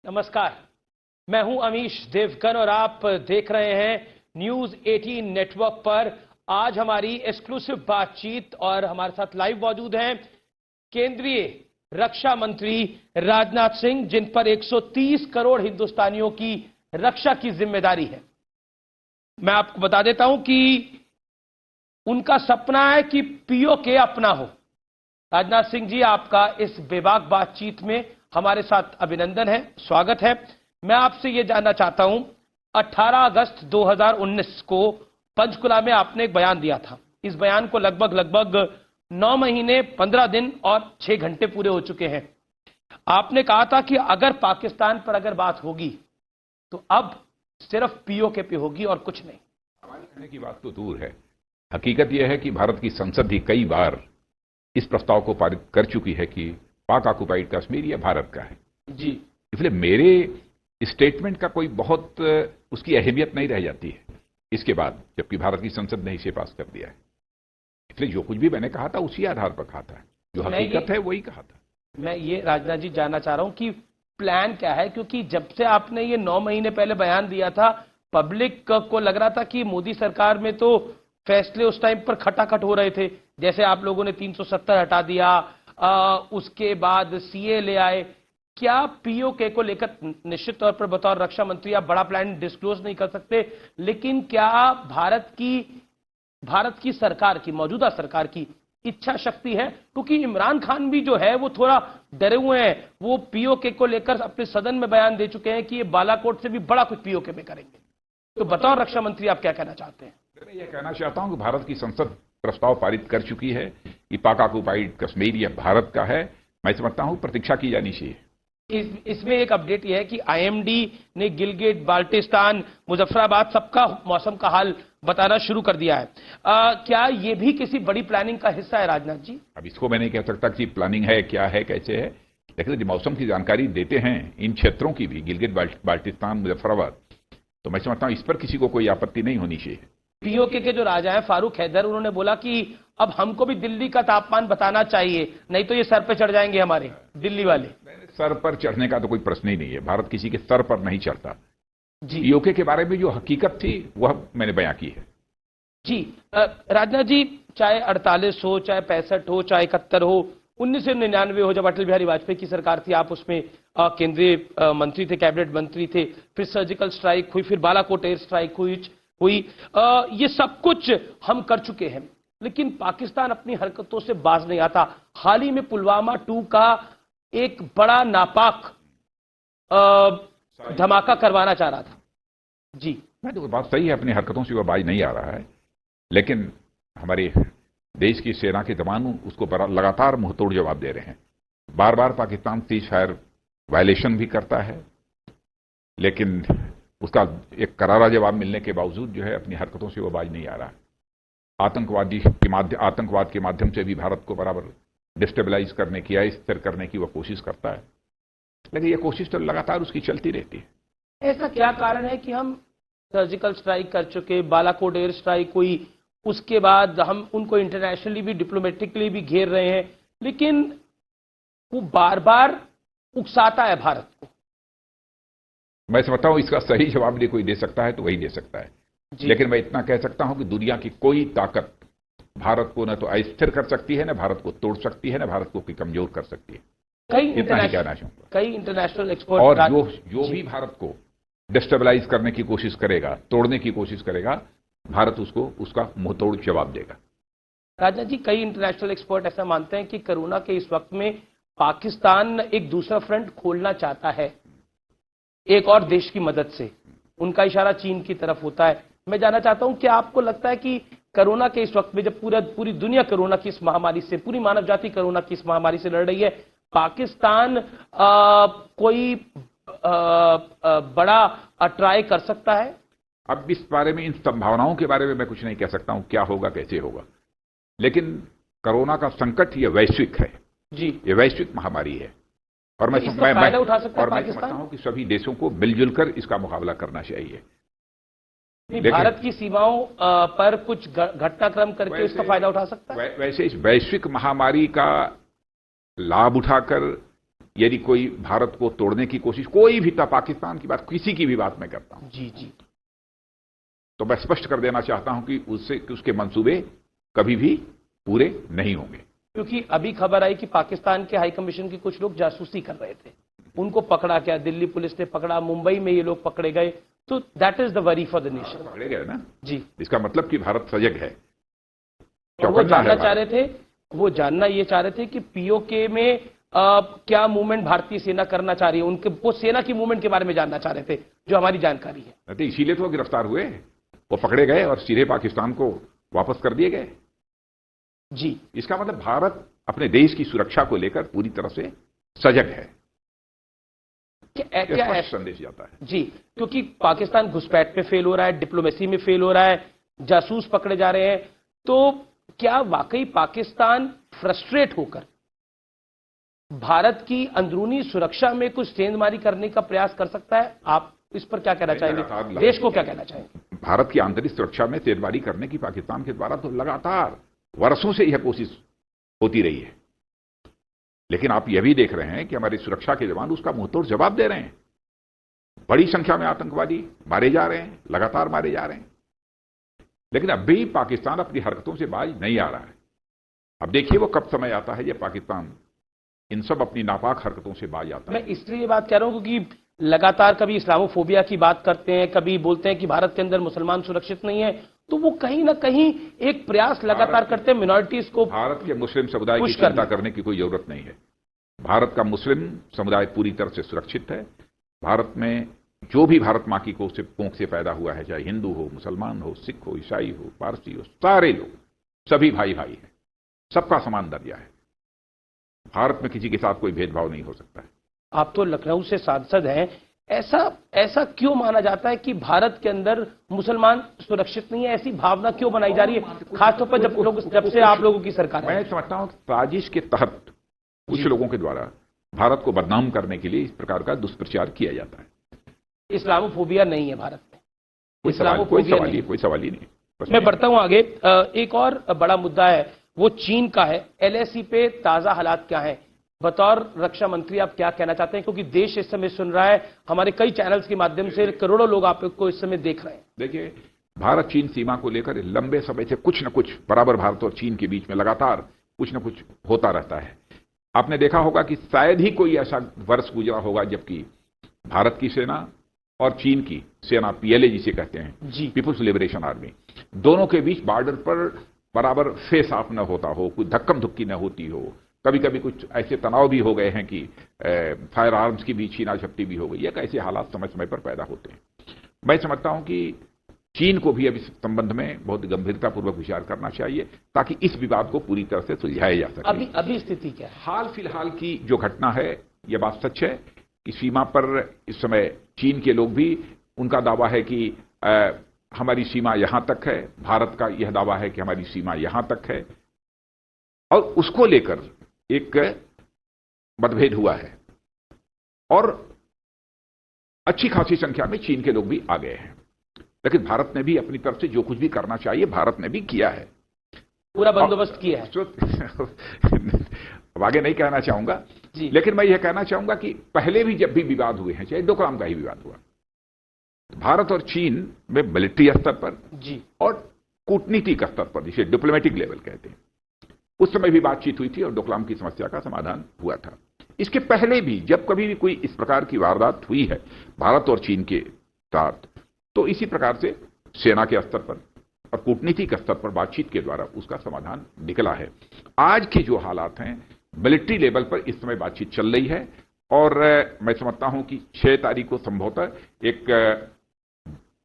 नमस्कार, मैं हूं अमीश देवगन और आप देख रहे हैं न्यूज 18 नेटवर्क पर। आज हमारी एक्सक्लूसिव बातचीत और हमारे साथ लाइव मौजूद हैं केंद्रीय रक्षा मंत्री राजनाथ सिंह, जिन पर 130 करोड़ हिंदुस्तानियों की रक्षा की जिम्मेदारी है। मैं आपको बता देता हूं कि उनका सपना है कि पीओके अपना हो। राजनाथ सिंह जी, आपका इस बेबाक बातचीत में हमारे साथ अभिनंदन है, स्वागत है। मैं आपसे यह जानना चाहता हूं, 18 अगस्त 2019 को पंचकुला में आपने एक बयान दिया था। इस बयान को लगभग 9 महीने 15 दिन और 6 घंटे पूरे हो चुके हैं। आपने कहा था कि अगर पाकिस्तान पर अगर बात होगी तो अब सिर्फ पीओके पे होगी और कुछ नहीं। हमारे कहने की बात तो दूर है। हकीकत यह है कि भारत की संसद ही कई बार इस प्रस्ताव को पारित कर चुकी है कि पाक ऑक्युपाइड कश्मीर यह भारत का है जी। इसलिए मेरे स्टेटमेंट का कोई बहुत उसकी अहमियत नहीं रह जाती है इसके बाद, जबकि भारत की संसद ने इसे पास कर दिया है। इसलिए जो कुछ भी मैंने कहा था उसी आधार पर कहा था, जो हकीकत है वही कहा था। मैं ये राजनाथ जी जानना चाह रहा हूं कि प्लान क्या है, क्योंकि जब से आपने ये 9 महीने पहले बयान दिया था, पब्लिक को लग रहा था कि मोदी सरकार में तो फैसले उस टाइम पर खटाखट हो रहे थे। जैसे आप लोगों ने 370 हटा दिया, उसके बाद सीए ले आए। क्या पीओके को लेकर, निश्चित तौर पर बतौर रक्षा मंत्री आप बड़ा प्लान डिस्क्लोज नहीं कर सकते, लेकिन क्या भारत की सरकार की, मौजूदा सरकार की इच्छा शक्ति है? क्योंकि इमरान खान भी जो है वो थोड़ा डरे हुए हैं। वो पीओके को लेकर अपने सदन में बयान दे चुके हैं कि ये बालाकोट से भी बड़ा कुछ पीओके में करेंगे। तो बतौर रक्षा मंत्री आप क्या कहना चाहते हैं? मैं ये कहना चाहता हूं कि भारत की संसद प्रस्ताव पारित कर चुकी है कि पाक ऑक्युपाइड कश्मीर यह भारत का है। मैं समझता हूं प्रतीक्षा की जानी चाहिए। इसमें एक अपडेट यह है कि आईएमडी ने गिलगिट, बाल्टिस्तान, मुजफ्फराबाद सबका मौसम का हाल बताना शुरू कर दिया है। क्या यह भी किसी बड़ी प्लानिंग का हिस्सा है राजनाथ जी? अब इसको मैं नहीं कह सकता कि प्लानिंग है, क्या है, कैसे है, लेकिन यदि मौसम की जानकारी देते हैं इन क्षेत्रों की भी, गिलगिट, बाल्टिस्तान, मुजफ्फराबाद, तो मैं समझता हूं इस पर किसी को कोई आपत्ति नहीं होनी चाहिए। पीओके के जो राजा हैं फारूक हैदर, उन्होंने बोला कि अब हमको भी दिल्ली का तापमान बताना चाहिए, नहीं तो ये सर पे चढ़ जाएंगे हमारे दिल्ली वाले। सर पर चढ़ने का तो कोई प्रश्न ही नहीं है, भारत किसी के सर पर नहीं चढ़ता जी। पीओके के बारे में जो हकीकत थी वह मैंने बयां की है। जी राजनाथ जी, चाहे 48 हो, चाहे 65 हो, चाहे 71 हो, 1999 हो, जब अटल बिहारी वाजपेयी की सरकार थी, आप उसमें केंद्रीय मंत्री थे, कैबिनेट मंत्री थे, फिर सर्जिकल स्ट्राइक हुई, फिर बालाकोट एयर स्ट्राइक हुई, ये सब कुछ हम कर चुके हैं, लेकिन पाकिस्तान अपनी हरकतों से बाज नहीं आता। हाल ही में पुलवामा 2 का एक बड़ा नापाक धमाका करवाना चाह रहा था। जी, मैं तो बात सही है, अपनी हरकतों से वह बाज नहीं आ रहा है, लेकिन हमारे देश की सेना के जवान उसको लगातार मुंहतोड़ जवाब दे रहे हैं। बार बार पाकिस्तान सीज फायर वायलेशन भी करता है, लेकिन उसका एक करारा जवाब मिलने के बावजूद जो है अपनी हरकतों से वो बाज नहीं आ रहा है। आतंकवाद के माध्यम से भी भारत को बराबर डिस्टेबलाइज करने की, अस्थिर करने की वह कोशिश करता है, लेकिन यह कोशिश तो लगातार उसकी चलती रहती है। ऐसा क्या कारण है कि हम सर्जिकल स्ट्राइक कर चुके, बालाकोट एयर स्ट्राइक हुई, उसके बाद हम उनको इंटरनेशनली भी, डिप्लोमेटिकली भी घेर रहे हैं, लेकिन वो बार बार उकसाता है भारत को? मैं समझता हूं इसका सही जवाब यदि कोई दे सकता है तो वही दे सकता है, लेकिन मैं इतना कह सकता हूं कि दुनिया की कोई ताकत भारत को न तो अस्थिर कर सकती है, न भारत को तोड़ सकती है, न भारत को कमजोर कर सकती है। इतना ही कहना चाहूंगा। कई इंटरनेशनल एक्सपर्ट और जो भी भारत को डिस्टेबलाइज करने की कोशिश करेगा, तोड़ने की कोशिश करेगा, भारत उसका मुंहतोड़ जवाब देगा। राजनाथ जी, कई इंटरनेशनल एक्सपर्ट ऐसा मानते हैं कि कोरोना के इस वक्त में पाकिस्तान एक दूसरा फ्रंट खोलना चाहता है एक और देश की मदद से। उनका इशारा चीन की तरफ होता है। मैं जानना चाहता हूं कि आपको लगता है कि कोरोना के इस वक्त में, जब पूरी दुनिया कोरोना की इस महामारी से, पूरी मानव जाति कोरोना की इस महामारी से लड़ रही है, पाकिस्तान कोई बड़ा ट्राई कर सकता है? अब इस बारे में, इन संभावनाओं के बारे में मैं कुछ नहीं कह सकता हूं, क्या होगा, कैसे होगा, लेकिन कोरोना का संकट ये वैश्विक है जी, ये वैश्विक महामारी है, और मैं समझता हूं कि सभी देशों को मिलजुल कर इसका मुकाबला करना चाहिए। भारत की सीमाओं पर कुछ घटनाक्रम करके इसका फायदा उठा सकता है। वैसे इस वैश्विक महामारी का लाभ उठाकर यदि कोई भारत को तोड़ने की कोशिश, कोई भी था, पाकिस्तान की बात, किसी की भी बात मैं करता हूं, जी जी, तो मैं स्पष्ट कर देना चाहता हूं कि उसके मंसूबे कभी भी पूरे नहीं होंगे। क्योंकि अभी खबर आई कि पाकिस्तान के हाई कमीशन के कुछ लोग जासूसी कर रहे थे, उनको पकड़ा क्या, दिल्ली पुलिस ने पकड़ा, मुंबई में ये लोग पकड़े गए, तो that is the worry for the nation. पकड़े गए ना जी, इसका मतलब कि भारत सजग है। और वो जानना चाह रहे थे, वो जानना ये चाह रहे थे कि पीओके में क्या मूवमेंट भारतीय सेना करना चाह रही है, उनके वो सेना की मूवमेंट के बारे में जानना चाह रहे थे, जो हमारी जानकारी है। तो इसीलिए तो वो गिरफ्तार हुए, वो पकड़े गए और सीधे पाकिस्तान को वापस कर दिए गए। जी, इसका मतलब भारत अपने देश की सुरक्षा को लेकर पूरी तरह से सजग है, क्या स्पष्ट संदेश जाता है। जी, क्योंकि पाकिस्तान घुसपैठ पे फेल हो रहा है, डिप्लोमेसी में फेल हो रहा है, जासूस पकड़े जा रहे हैं, तो क्या वाकई पाकिस्तान फ्रस्ट्रेट होकर भारत की अंदरूनी सुरक्षा में कुछ सेंधमारी करने का प्रयास कर सकता है? आप इस पर क्या कहना चाहेंगे, देश को क्या कहना चाहेंगे? भारत की आंतरिक सुरक्षा में सेंधमारी करने की पाकिस्तान के द्वारा तो लगातार वर्षों से यह कोशिश होती रही है, लेकिन आप यह भी देख रहे हैं कि हमारी सुरक्षा के जवान उसका मुंहतोड़ जवाब दे रहे हैं। बड़ी संख्या में आतंकवादी मारे जा रहे हैं, लगातार मारे जा रहे हैं, लेकिन अब भी पाकिस्तान अपनी हरकतों से बाज नहीं आ रहा है। अब देखिए वो कब समय आता है जब पाकिस्तान इन सब अपनी नापाक हरकतों से बाज आता है। मैं इसलिए बात कह रहा हूं क्योंकि लगातार कभी इस्लामोफोबिया की बात करते हैं, कभी बोलते हैं कि भारत के अंदर मुसलमान सुरक्षित नहीं है, तो वो कहीं ना कहीं एक प्रयास लगातार करते हैं मिनॉरिटीज को। भारत के मुस्लिम समुदाय की चिंता करने की कोई जरूरत नहीं है। भारत का मुस्लिम समुदाय पूरी तरह से सुरक्षित है। भारत में जो भी भारत माँ की कोख से पैदा हुआ है, चाहे हिंदू हो, मुसलमान हो, सिख हो, ईसाई हो, पारसी हो, सारे लोग सभी भाई भाई हैं, सबका समान दर्जा है। भारत में किसी के साथ कोई भेदभाव नहीं हो सकता है। आप तो लखनऊ से सांसद हैं, ऐसा क्यों माना जाता है कि भारत के अंदर मुसलमान सुरक्षित नहीं है? ऐसी भावना क्यों बनाई जा रही है, खासतौर पर जब से आप लोगों की सरकार है? मैं समझता हूं साजिश के तहत कुछ लोगों के द्वारा भारत को बदनाम करने के लिए इस प्रकार का दुष्प्रचार किया जाता है। इस्लामोफोबिया नहीं है भारत में, कोई सवाल ही नहीं। मैं बढ़ता हूं आगे। एक और बड़ा मुद्दा है, वो चीन का है। एलएसी पे ताजा हालात क्या है? बतौर रक्षा मंत्री आप क्या कहना चाहते हैं, क्योंकि देश इस समय सुन रहा है, हमारे कई चैनल्स के माध्यम से करोड़ों लोग आपको इस समय देख रहे हैं। देखिए, भारत चीन सीमा को लेकर लंबे समय से कुछ न कुछ बराबर भारत और चीन के बीच में लगातार कुछ न कुछ होता रहता है। आपने देखा होगा कि शायद ही कोई ऐसा वर्ष गुजरा होगा जबकि भारत की सेना और चीन की सेना, पीएलए जिसे कहते हैं, पीपुल्स लिबरेशन आर्मी, दोनों के बीच बॉर्डर पर बराबर फेस ऑफ न होता हो, कोई धक्कम धुक्की न होती हो। कभी कभी कुछ ऐसे तनाव भी हो गए हैं कि फायर आर्म्स की भी छीना झपटी भी हो गई है। ऐसे हालात समय समय पर पैदा होते हैं। मैं समझता हूं कि चीन को भी अब इस संबंध में बहुत गंभीरतापूर्वक विचार करना चाहिए ताकि इस विवाद को पूरी तरह से सुलझाया जा सके। अभी स्थिति क्या है? हाल फिलहाल की जो घटना है, यह बात सच है कि सीमा पर इस समय चीन के लोग भी, उनका दावा है कि हमारी सीमा यहां तक है, भारत का यह दावा है कि हमारी सीमा यहां तक है, और उसको लेकर एक मतभेद हुआ है और अच्छी खासी संख्या में चीन के लोग भी आ गए हैं। लेकिन भारत ने भी अपनी तरफ से जो कुछ भी करना चाहिए भारत ने भी किया है, पूरा बंदोबस्त किया है। अब आगे नहीं कहना चाहूंगा, लेकिन मैं यह कहना चाहूंगा कि पहले भी जब भी विवाद हुए हैं, चाहे डोकलाम का ही विवाद हुआ, भारत और चीन में मिलिट्री स्तर पर और कूटनीतिक स्तर पर, जिसे डिप्लोमेटिक लेवल कहते हैं, उस समय भी बातचीत हुई थी और डोकलाम की समस्या का समाधान हुआ था। इसके पहले भी जब कभी भी कोई इस प्रकार की वारदात हुई है भारत और चीन के साथ, तो इसी प्रकार से सेना के स्तर पर और कूटनीतिक स्तर पर बातचीत के द्वारा उसका समाधान निकला है। आज के जो हालात हैं, मिलिट्री लेवल पर इस समय बातचीत चल रही है और मैं समझता हूं कि 6 तारीख को संभवतः एक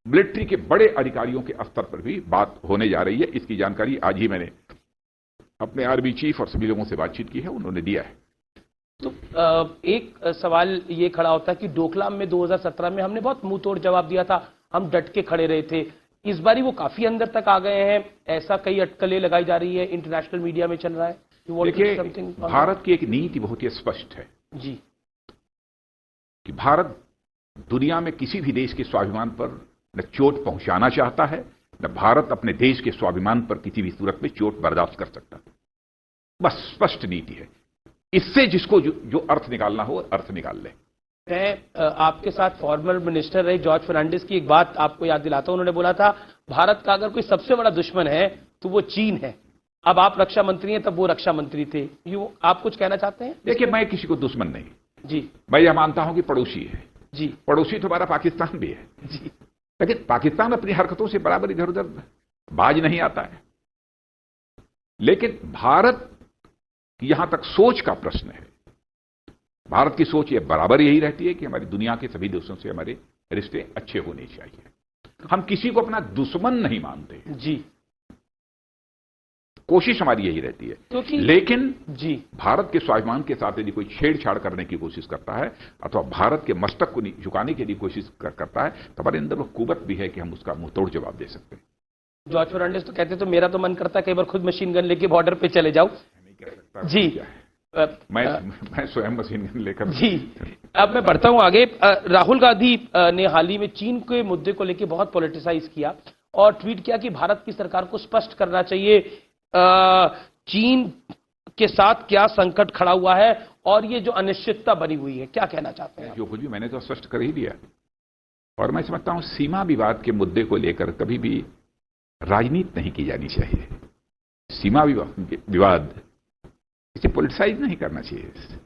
मिलिट्री के बड़े अधिकारियों के स्तर पर भी बात होने जा रही है। इसकी जानकारी आज ही मैंने अपने आर्मी चीफ और सभी लोगों से बातचीत की है, उन्होंने दिया है। तो एक सवाल ये खड़ा होता है कि डोकलाम में 2017 में हमने बहुत मुंह तोड़ जवाब दिया था, हम डट के खड़े रहे थे। इस बारी वो काफी अंदर तक आ गए हैं, ऐसा कई अटकलें लगाई जा रही है, इंटरनेशनल मीडिया में चल रहा है। देखिए, भारत की एक नीति बहुत ही स्पष्ट है कि भारत दुनिया में किसी भी देश के स्वाभिमान पर न चोट पहुंचाना चाहता है, न भारत अपने देश के स्वाभिमान पर किसी भी सूरत में चोट बर्दाश्त कर सकता है। बस स्पष्ट नीति है। इससे जिसको जो अर्थ निकालना हो अर्थ निकाल ले। मैं आपके साथ फॉर्मर मिनिस्टर रहे जॉर्ज फर्नांडिस की एक बात आपको याद दिलाता हूं। उन्होंने बोला था भारत का अगर कोई सबसे बड़ा दुश्मन है तो वो चीन है। अब आप रक्षा मंत्री हैं, तब वो रक्षा मंत्री थे। यूं आप कुछ कहना चाहते हैं? देखिए, मैं किसी को दुश्मन नहीं जी, मैं यह मानता हूं कि पड़ोसी है जी, पड़ोसी तो हमारा पाकिस्तान भी है जी, लेकिन पाकिस्तान अपनी हरकतों से बराबर इधर उधर बाज नहीं आता है। लेकिन भारत यहां तक सोच का प्रश्न है। भारत की सोच ये बराबर यही रहती है कि हमारी दुनिया के सभी देशों से हमारे रिश्ते अच्छे होने चाहिए। हम किसी को अपना दुश्मन नहीं मानते जी। कोशिश हमारी यही रहती है। क्योंकि लेकिन जी, भारत के स्वाभिमान के साथ यदि कोई छेड़छाड़ करने की कोशिश करता है अथवा भारत के मस्तक को झुकाने के लिए कोशिश करता है तो हमारे अंदर वो कुवत भी है कि हम उसका मुंहतोड़ जवाब दे सकते हैं। जॉर्ज फर्नांडिस तो कहते तो मेरा तो मन करता है कई बार खुद मशीन गन लेके बॉर्डर पे चले जाऊं। नहीं कह सकता जी, क्या है। मैं स्वयं मशीन गन लेकर जी। अब मैं बढ़ता हूं आगे। राहुल गांधी ने हाल ही में चीन के मुद्दे को लेकर बहुत पॉलिटिसाइज किया और ट्वीट किया कि भारत की सरकार को स्पष्ट करना चाहिए चीन के साथ क्या संकट खड़ा हुआ है और ये जो अनिश्चितता बनी हुई है, क्या कहना चाहते हैं? जो कुछ भी मैंने तो स्पष्ट कर ही दिया। और मैं समझता हूं सीमा विवाद के मुद्दे को लेकर कभी भी राजनीति नहीं की जानी चाहिए। सीमा विवाद इसे पॉलिटिसाइज नहीं करना चाहिए।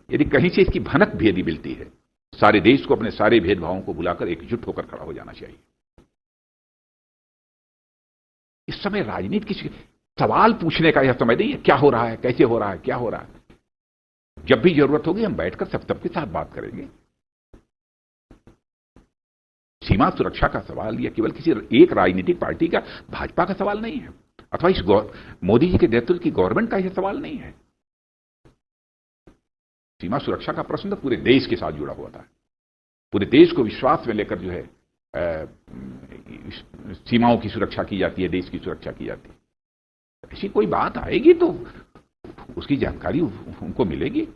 यदि कहीं से इसकी भनक भी यदि मिलती है, सारे देश को अपने सारे भेदभावों को बुलाकर एकजुट होकर खड़ा हो जाना चाहिए। इस समय राजनीति किसी सवाल पूछने का यह समय नहीं है, क्या हो रहा है, कैसे हो रहा है, क्या हो रहा है। जब भी जरूरत होगी हम बैठकर सबके साथ बात करेंगे। सीमा सुरक्षा का सवाल यह केवल किसी एक राजनीतिक पार्टी का, भाजपा का सवाल नहीं है अथवा इस मोदी जी के नेतृत्व की गवर्नमेंट का यह सवाल नहीं है। सीमा सुरक्षा का प्रश्न तो पूरे देश के साथ जुड़ा हुआ था। पूरे देश को विश्वास में लेकर जो है सीमाओं की सुरक्षा की जाती है, देश की सुरक्षा की जाती है। ऐसी कोई बात आएगी तो उसकी जानकारी उनको मिलेगी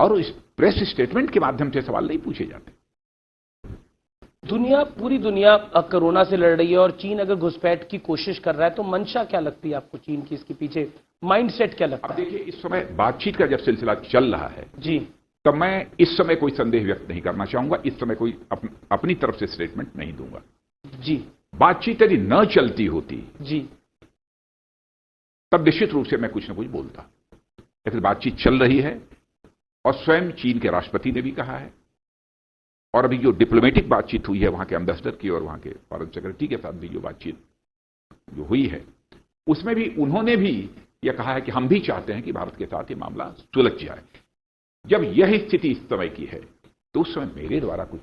और इस प्रेस स्टेटमेंट के माध्यम से सवाल नहीं पूछे जाते। पूरी दुनिया कोरोना से लड़ रही है और चीन अगर घुसपैठ की कोशिश कर रहा है तो मंशा क्या लगती है आपको चीन की? इसके पीछे माइंडसेट क्या लगता है? देखिए, इस समय बातचीत का जब सिलसिला चल रहा है जी, तब मैं इस समय कोई संदेह व्यक्त नहीं करना चाहूंगा। इस समय कोई अपनी तरफ से स्टेटमेंट नहीं दूंगा। जी, बातचीत यदि न चलती होती जी, तब निश्चित रूप से मैं कुछ न कुछ बोलता। लेकिन बातचीत चल रही है और स्वयं चीन के राष्ट्रपति ने भी कहा है और अभी जो डिप्लोमेटिक बातचीत हुई है वहां के एम्बेसडर की और वहां के फॉरेन सेक्रेटरी के साथ भी जो बातचीत जो हुई है उसमें भी उन्होंने भी यह कहा है कि हम भी चाहते हैं कि भारत के साथ ये मामला सुलझ जाए। जब यह स्थिति इस समय की है तो उस समय मेरे द्वारा कुछ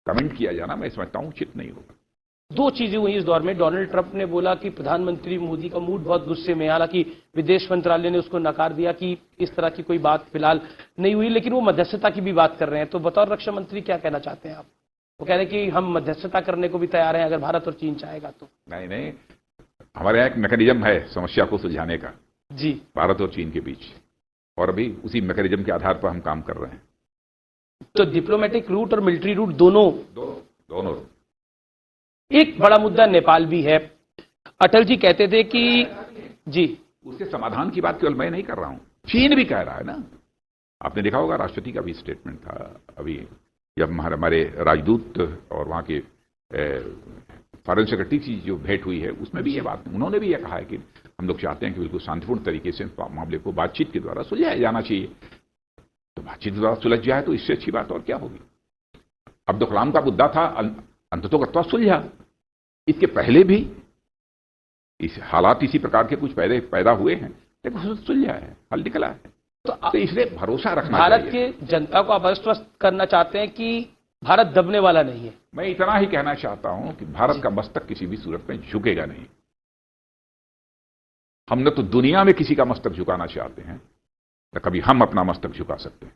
कमेंट किया जाना मैं समझता हूं उचित नहीं होगा। दो चीजें हुई इस दौर में। डोनाल्ड ट्रंप ने बोला कि प्रधानमंत्री मोदी का मूड बहुत गुस्से में, हालांकि विदेश मंत्रालय ने उसको नकार दिया कि इस तरह की कोई बात फिलहाल नहीं हुई, लेकिन वो मध्यस्थता की भी बात कर रहे हैं। तो बतौर रक्षा मंत्री क्या कहना चाहते हैं आप? वो कह रहे हैं कि हम मध्यस्थता करने को भी तैयार हैं अगर भारत और चीन चाहेगा तो। नहीं, हमारे यहाँ एक मैकेनिज्म है समस्या को सुलझाने का जी, भारत और चीन के बीच, और अभी उसी मैकेनिज्म के आधार पर हम काम कर रहे हैं। तो डिप्लोमेटिक रूट और मिलिट्री रूट दोनों। एक बड़ा मुद्दा नेपाल भी है। अटल जी कहते थे कि जी, उसके समाधान की बात केवल मैं नहीं कर रहा हूं, चीन भी कह रहा है ना। आपने देखा होगा राष्ट्रपति का भी स्टेटमेंट था अभी जब हमारे राजदूत और वहां के फॉरेन सेक्रेटरी की जो भेंट हुई है उसमें भी ये बात, उन्होंने भी ये कहा है कि हम लोग चाहते हैं कि बिल्कुल शांतिपूर्ण तरीके से मामले को बातचीत के द्वारा सुलझाया जाना चाहिए। तो बातचीत के द्वारा सुलझ जाए तो इससे अच्छी बात और क्या होगी। अब्दुल कलाम का मुद्दा था, अंततोगत्वा सुलझा। इसके पहले भी इस हालात इसी प्रकार के कुछ पैदा हुए हैं लेकिन सुलझा है, हल निकला है। तो इसलिए भरोसा रखना भारत के जनता को आप आश्वस्त करना चाहते हैं कि भारत दबने वाला नहीं है? मैं इतना ही कहना चाहता हूं कि भारत का मस्तक किसी भी सूरत में झुकेगा नहीं। हम न तो दुनिया में किसी का मस्तक झुकाना चाहते हैं न कभी हम अपना मस्तक झुका सकते हैं।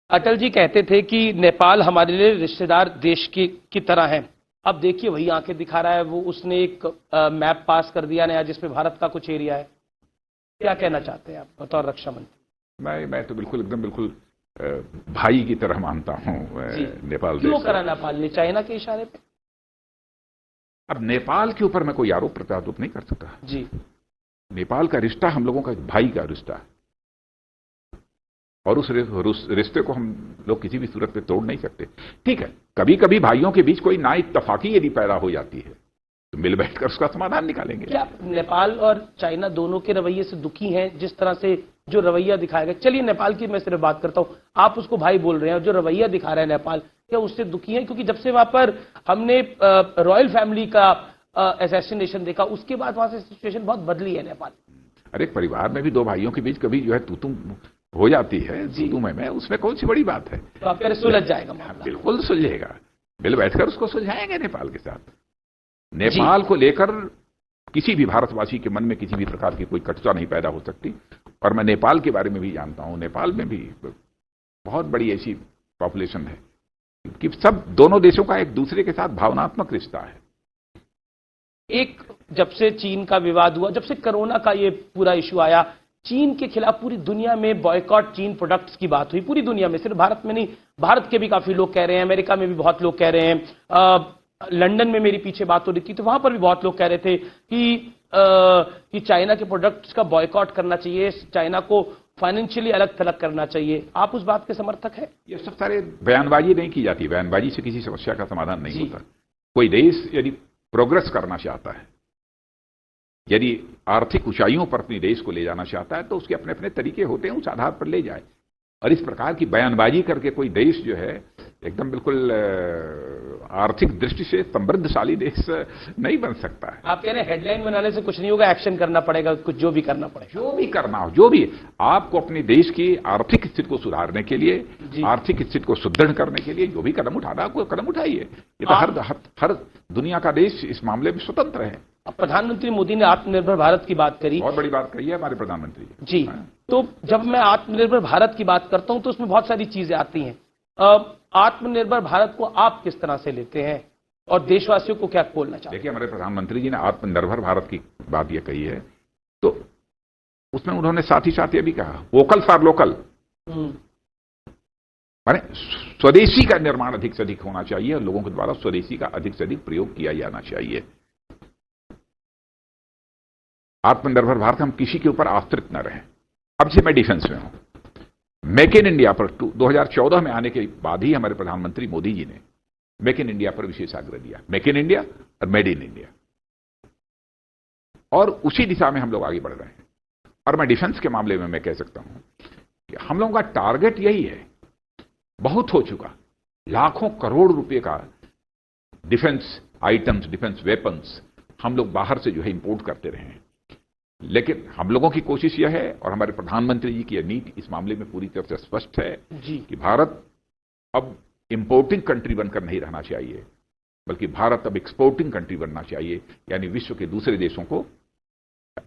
अटल जी कहते थे कि नेपाल हमारे लिए रिश्तेदार देश की तरह है। अब देखिए वही आंखें दिखा रहा है। वो उसने एक मैप पास कर दिया नया जिसमें भारत का कुछ एरिया है। क्या कहना चाहते हैं आप बतौर रक्षा मंत्री? मैं तो बिल्कुल भाई की तरह मानता हूं नेपाल देश। क्यों करा नेपाल ने? चाइना के इशारे पे? अब नेपाल के ऊपर मैं कोई आरोप प्रत्यारोप नहीं कर सकता जी। नेपाल का रिश्ता हम लोगों का एक भाई का रिश्ता है और उस रिश्ते को हम लोग किसी भी सूरत में तोड़ नहीं सकते। ठीक है, कभी कभी भाइयों के बीच कोई ना इत्तफाकी यदि पैदा हो जाती है तो मिल बैठकर उसका समाधान निकालेंगे। क्या नेपाल और चाइना दोनों के रवैये से दुखी हैं, जिस तरह से जो रवैया दिखाया गया? चलिए नेपाल की मैं सिर्फ बात करता हूं, आप उसको भाई बोल रहे हैं, और जो रवैया दिखा रहा है नेपाल, क्या उससे दुखी है? क्योंकि जब से वहां पर हमने रॉयल फैमिली का असैसिनेशन देखा, उसके बाद वहां से सिचुएशन बहुत बदली है नेपाल। अरे परिवार में भी दो भाइयों के बीच कभी जो है तू तुम हो जाती है, तू मैं, उसमें कौन सी बड़ी बात है? तो आप कह रहे सुलझ जाएगा मामला? बिल्कुल सुलझेगा, मिल बैठकर उसको सुलझाएंगे नेपाल के साथ। नेपाल को लेकर किसी भी भारतवासी के मन में किसी भी प्रकार की कोई कटुता नहीं पैदा हो सकती। और मैं नेपाल के बारे में भी जानता हूं, नेपाल में भी बहुत बड़ी ऐसी पॉपुलेशन है कि सब दोनों देशों का एक दूसरे के साथ भावनात्मक रिश्ता है। एक जब से चीन का विवाद हुआ, जब से कोरोना का ये पूरा इशू आया, चीन के खिलाफ पूरी दुनिया में बॉयकॉट चीन प्रोडक्ट्स की बात हुई, पूरी दुनिया में, सिर्फ भारत में नहीं, भारत के भी काफी लोग कह रहे हैं, अमेरिका में भी बहुत लोग कह रहे हैं, लंदन में मेरी पीछे बात हो रही थी तो वहां पर भी बहुत लोग कह रहे थे कि चाइना के प्रोडक्ट्स का बॉयकॉट करना चाहिए, चाइना को फाइनेंशियली अलग थलग करना चाहिए। आप उस बात के समर्थक है? ये सब सारे बयानबाजी नहीं की जाती, बयानबाजी से किसी समस्या का समाधान नहीं होता। कोई देश यदि प्रोग्रेस करना चाहता है, यदि आर्थिक ऊंचाइयों पर अपने देश को ले जाना चाहता है तो उसके अपने अपने तरीके होते हैं, उस आधार पर ले जाए। और इस प्रकार की बयानबाजी करके कोई देश जो है एकदम बिल्कुल आर्थिक दृष्टि से समृद्धशाली देश नहीं बन सकता है। आप कह रहे हैं हेडलाइन बनाने से कुछ नहीं होगा, एक्शन करना पड़ेगा, कुछ जो भी करना पड़ेगा, जो भी करना हो, जो भी आपको अपने देश की आर्थिक स्थिति को सुधारने के लिए, आर्थिक स्थिति को सुदृढ़ करने के लिए जो भी कदम उठाना आपको कदम उठाइए। ये तो हर दुनिया का देश इस मामले में स्वतंत्र है। अब प्रधानमंत्री मोदी ने आत्मनिर्भर भारत की बात करी, बहुत बड़ी बात कही है हमारे प्रधानमंत्री जी। तो जब मैं आत्मनिर्भर भारत की बात करता हूं तो उसमें बहुत सारी चीजें आती हैं। आत्मनिर्भर भारत को आप किस तरह से लेते हैं और देशवासियों को क्या बोलना चाहते हैं? देखिए, हमारे प्रधानमंत्री जी ने आत्मनिर्भर भारत की बात यह कही है तो उसमें उन्होंने साथ ही साथ ये भी कहा वोकल फॉर लोकल, माने स्वदेशी का निर्माण अधिक से अधिक होना चाहिए और लोगों के द्वारा स्वदेशी का अधिक से अधिक प्रयोग किया जाना चाहिए। आत्मनिर्भर भारत, हम किसी के ऊपर आश्रित न रहें। अब से मैं डिफेंस में हूं, मेक इन इंडिया पर 2014 में आने के बाद ही हमारे प्रधानमंत्री मोदी जी ने मेक इन इंडिया पर विशेष आग्रह दिया, मेक इन इंडिया और मेड इन इंडिया, और उसी दिशा में हम लोग आगे बढ़ रहे हैं। और मैं डिफेंस के मामले में मैं कह सकता हूं कि हम लोगों का टारगेट यही है, बहुत हो चुका, लाखों करोड़ रुपए का डिफेंस आइटम्स, डिफेंस वेपन्स हम लोग बाहर से जो है इंपोर्ट करते रहे हैं। लेकिन हम लोगों की कोशिश यह है और हमारे प्रधानमंत्री जी की यह नीति इस मामले में पूरी तरह से स्पष्ट है कि भारत अब इंपोर्टिंग कंट्री बनकर नहीं रहना चाहिए, बल्कि भारत अब एक्सपोर्टिंग कंट्री बनना चाहिए, यानी विश्व के दूसरे देशों को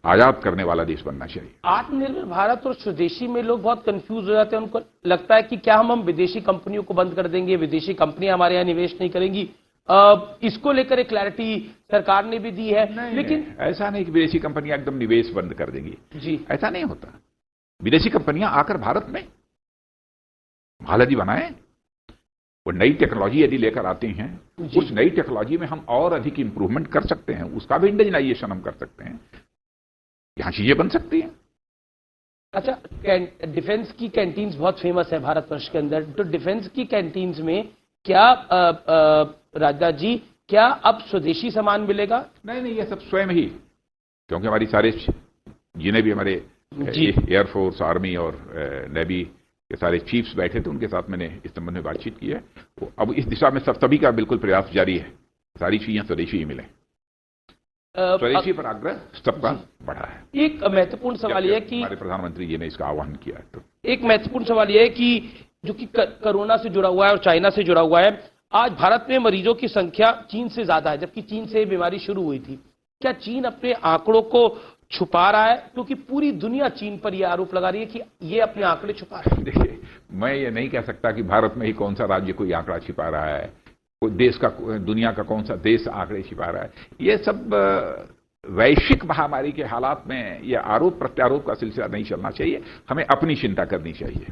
आयात करने वाला देश बनना चाहिए। आत्मनिर्भर भारत और स्वदेशी में लोग बहुत कंफ्यूज हो जाते हैं, उनको लगता है कि क्या हम विदेशी कंपनियों को बंद कर देंगे, विदेशी कंपनियां हमारे यहां निवेश नहीं करेंगी। इसको लेकर एक क्लैरिटी सरकार ने भी दी है, लेकिन ऐसा नहीं कि विदेशी कंपनियां एकदम निवेश बंद कर देंगी जी, ऐसा नहीं होता। विदेशी कंपनियां आकर भारत में माल यदि बनाए, वो नई टेक्नोलॉजी यदि लेकर आते हैं, उस नई टेक्नोलॉजी में हम और अधिक इंप्रूवमेंट कर सकते हैं, उसका भी इंडिजिनाइजेशन हम कर सकते हैं, यहां चीजें बन सकती हैं। अच्छा, डिफेंस की कैंटीन्स बहुत फेमस है भारतवर्ष के अंदर, तो डिफेंस की कैंटीन्स में क्या राजनाथ जी, क्या अब स्वदेशी सामान मिलेगा? नहीं, ये सब स्वयं ही, क्योंकि हमारी सारे जिन्हें भी हमारे एयरफोर्स, आर्मी और नेवी के सारे चीफ्स बैठे थे, उनके साथ मैंने इस संबंध में बातचीत की है। तो अब इस दिशा में सभी का बिल्कुल प्रयास जारी है, सारी चीजें स्वदेशी ही मिले। स्वदेशी पर आग्रह सबका बढ़ा है। एक महत्वपूर्ण सवाल यह है कि हमारे प्रधानमंत्री जी ने इसका आह्वान किया है। तो एक महत्वपूर्ण सवाल यह है कि जो कि कोरोना से जुड़ा हुआ है और चाइना से जुड़ा हुआ है, आज भारत में मरीजों की संख्या चीन से ज्यादा है, जबकि चीन से बीमारी शुरू हुई थी। क्या चीन अपने आंकड़ों को छुपा रहा है? क्योंकि पूरी दुनिया चीन पर यह आरोप लगा रही है कि ये अपने आंकड़े छुपा रहा है। देखिए, मैं ये नहीं कह सकता कि भारत में ही कौन सा राज्य कोई आंकड़ा छिपा रहा है, कोई देश का, दुनिया का कौन सा देश आंकड़े छिपा रहा है। ये सब वैश्विक महामारी के हालात में यह आरोप प्रत्यारोप का सिलसिला नहीं चलना चाहिए। हमें अपनी चिंता करनी चाहिए,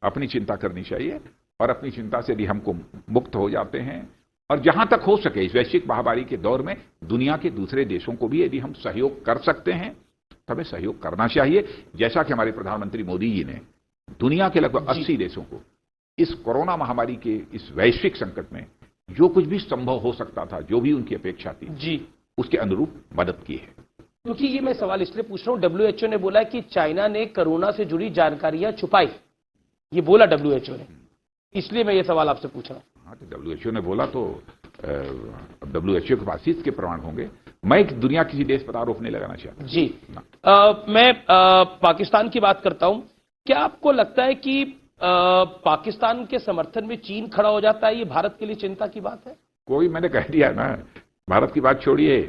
अपनी चिंता करनी चाहिए, और अपनी चिंता से यदि हमको मुक्त हो जाते हैं, और जहां तक हो सके इस वैश्विक महामारी के दौर में दुनिया के दूसरे देशों को भी यदि हम सहयोग कर सकते हैं हमें सहयोग करना चाहिए, जैसा कि हमारे प्रधानमंत्री मोदी जी ने दुनिया के लगभग 80 देशों को इस कोरोना महामारी के इस वैश्विक संकट में जो कुछ भी संभव हो सकता था, जो भी उनकी अपेक्षा थी जी, उसके अनुरूप मदद की है। क्योंकि ये मैं सवाल इसलिए पूछ रहा हूं, डब्ल्यूएचओ ने बोला कि चाइना ने कोरोना से जुड़ी जानकारियां छुपाई, ये बोला डब्ल्यूएचओ ने, इसलिए मैं ये सवाल आपसे पूछ रहा हूं। हाँ, तो डब्ल्यूएचओ ने बोला तो डब्ल्यूएचओ के पास इसके प्रमाण होंगे। मैं दुनिया किसी देश पर आरोप नहीं लगाना चाहता जी। मैं पाकिस्तान की बात करता हूं। क्या आपको लगता है कि पाकिस्तान के समर्थन में चीन खड़ा हो जाता है, ये भारत के लिए चिंता की बात है? कोई, मैंने कह दिया ना, भारत की बात छोड़िए,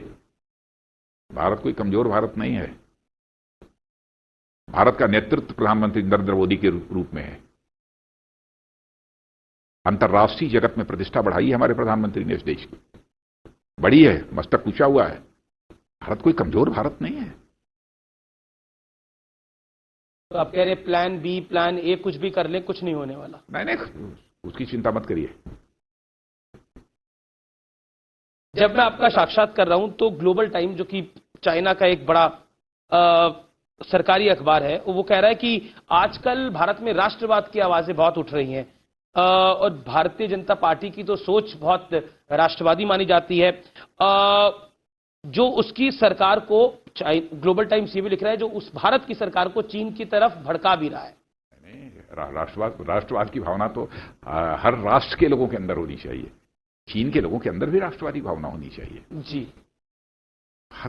भारत कोई कमजोर भारत नहीं है। भारत का नेतृत्व प्रधानमंत्री नरेंद्र मोदी के रूप में है। अंतर्राष्ट्रीय जगत में प्रतिष्ठा बढ़ाई है हमारे प्रधानमंत्री ने इस देश की, बड़ी है, मस्तक ऊंचा हुआ है। भारत कोई कमजोर भारत नहीं है। तो आप कह रहे प्लान बी प्लान ए कुछ भी कर लें, कुछ नहीं होने वाला? नहीं, उसकी चिंता मत करिए। जब मैं आपका साक्षात कर रहा हूं तो ग्लोबल टाइम, जो कि चाइना का एक बड़ा सरकारी अखबार है, वो कह रहा है कि आजकल भारत में राष्ट्रवाद की आवाजें बहुत उठ रही हैं और भारतीय जनता पार्टी की तो सोच बहुत राष्ट्रवादी मानी जाती है। जो उसकी सरकार को, ग्लोबल टाइम्स ये भी लिख रहा है, जो उस भारत की सरकार को चीन की तरफ भड़का भी रहा है। राष्ट्रवाद की भावना तो हर राष्ट्र के लोगों के अंदर होनी चाहिए। चीन के लोगों के अंदर भी राष्ट्रवादी भावना होनी चाहिए जी।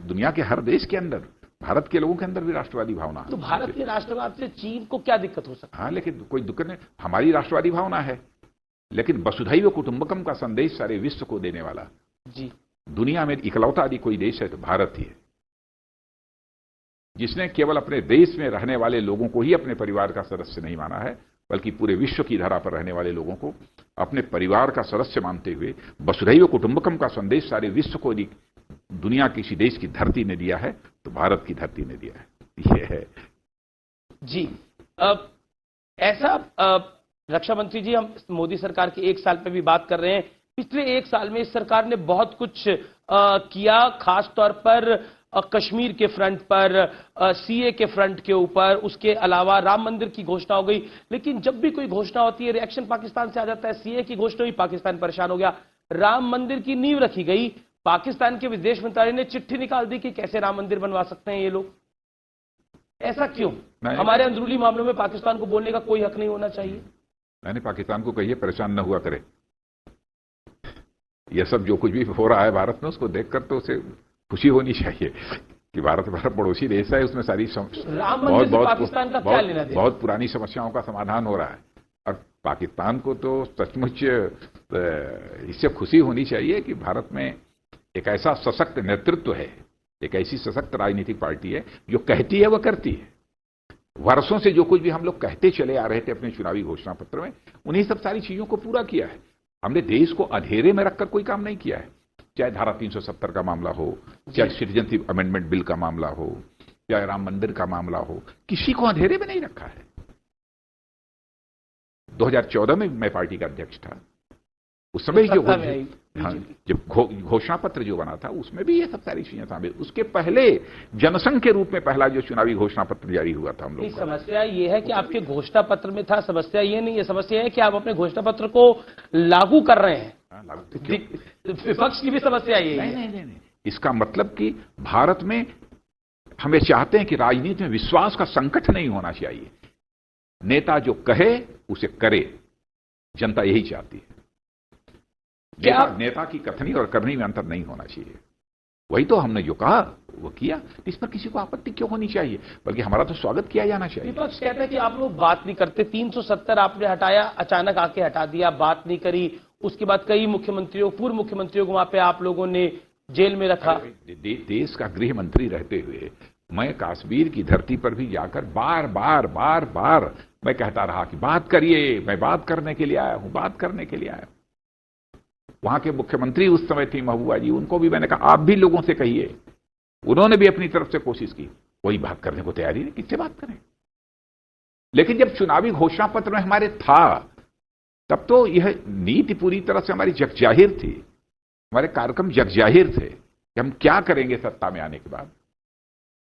दुनिया के हर देश के अंदर, भारत के लोगों के अंदर भी राष्ट्रवादी भावना। तो भारत के राष्ट्रवाद से चीन को क्या दिक्कत हो सकती है? हाँ, लेकिन कोई दिक्कत नहीं, हमारी राष्ट्रवादी भावना है, लेकिन वसुधैव कुटुंबकम का संदेश सारे विश्व को देने वाला जी, दुनिया में इकलौता यदि कोई देश है तो भारत ही है, जिसने केवल अपने देश में रहने वाले लोगों को ही अपने परिवार का सदस्य नहीं माना है, बल्कि पूरे विश्व की धरा पर रहने वाले लोगों को अपने परिवार का सदस्य मानते हुए वसुधैव कुटुंबकम का संदेश सारे विश्व को यदि दुनिया किसी देश की धरती ने दिया है तो भारत की धरती ने दिया है। ये है जी। ऐसा रक्षा मंत्री जी, हम मोदी सरकार के एक साल पे भी बात कर रहे हैं। पिछले एक साल में इस सरकार ने बहुत कुछ किया, खास तौर पर कश्मीर के फ्रंट पर, सीए के फ्रंट के ऊपर, उसके अलावा राम मंदिर की घोषणा हो गई। लेकिन जब भी कोई घोषणा होती है, रिएक्शन पाकिस्तान से आ जाता है। सीए की घोषणा हुई, पाकिस्तान परेशान हो गया। राम मंदिर की नींव रखी गई, पाकिस्तान के विदेश मंत्रालय ने चिट्ठी निकाल दी कि कैसे राम मंदिर बनवा सकते हैं ये लोग। ऐसा क्यों? हमारे अंदरूनी मामलों में पाकिस्तान को बोलने का कोई हक नहीं होना चाहिए? मैंने पाकिस्तान को कहिए परेशान न हुआ करे। यह सब जो कुछ भी हो रहा है भारत में, उसको देखकर तो उसे खुशी होनी चाहिए कि भारत हमारा पड़ोसी देश है, उसमें सारी बहुत पुरानी समस्याओं का समाधान हो रहा है। और पाकिस्तान को तो सचमुच इससे खुशी होनी चाहिए कि भारत में एक ऐसा सशक्त नेतृत्व है, एक ऐसी सशक्त राजनीतिक पार्टी है जो कहती है वह करती है। वर्षों से जो कुछ भी हम लोग कहते चले आ रहे थे अपने चुनावी घोषणा पत्र में, उन्हीं सब सारी चीजों को पूरा किया है। हमने देश को अंधेरे में रखकर कोई काम नहीं किया है, चाहे धारा 370 का मामला हो, चाहे सिटीजनशिप अमेंडमेंट बिल का मामला हो, चाहे राम मंदिर का मामला हो, किसी को अंधेरे में नहीं रखा है। 2014 में मैं पार्टी का अध्यक्ष था, उस समय जब घोषणा पत्र जो बना था उसमें भी ये सब सारी चीजें शामिल। उसके पहले जनसंघ के रूप में पहला जो चुनावी घोषणा पत्र जारी हुआ था हम लोग। समस्या ये है कि आपके घोषणा पत्र में था, समस्या ये नहीं है, समस्या है कि आप अपने घोषणा पत्र को लागू कर रहे हैं। विपक्ष की भी समस्या ये है। नहीं, इसका मतलब कि भारत में हमें चाहते हैं कि राजनीति में विश्वास का संकट नहीं होना चाहिए। नेता जो कहे उसे करे, जनता यही चाहती है। नेता की कथनी और करनी में अंतर नहीं होना चाहिए। वही तो हमने जो कहा वो किया, इस पर किसी को आपत्ति क्यों होनी चाहिए, बल्कि हमारा तो स्वागत किया जाना चाहिए। विपक्ष कहता है कि आप लोग बात नहीं करते, 370 आपने हटाया, अचानक आके हटा दिया, बात नहीं करी। उसके बाद कई मुख्यमंत्रियों, पूर्व मुख्यमंत्रियों को वहां पे आप लोगों ने जेल में रखा। देश का गृह मंत्री रहते हुए मैं कश्मीर की धरती पर भी जाकर बार बार मैं कहता रहा कि बात करिए, मैं बात करने के लिए आया हूं, बात करने के लिए आया हूं। वहां के मुख्यमंत्री उस समय थी महबूबा जी, उनको भी मैंने कहा आप भी लोगों से कहिए। उन्होंने भी अपनी तरफ से कोशिश की, कोई बात करने को तैयारी नहीं, किससे बात करें। लेकिन जब चुनावी घोषणा पत्र में हमारे था, तब तो यह नीति पूरी तरह से हमारी जगजाहिर थी, हमारे कार्यक्रम जगजाहिर थे कि हम क्या करेंगे सत्ता में आने के बाद।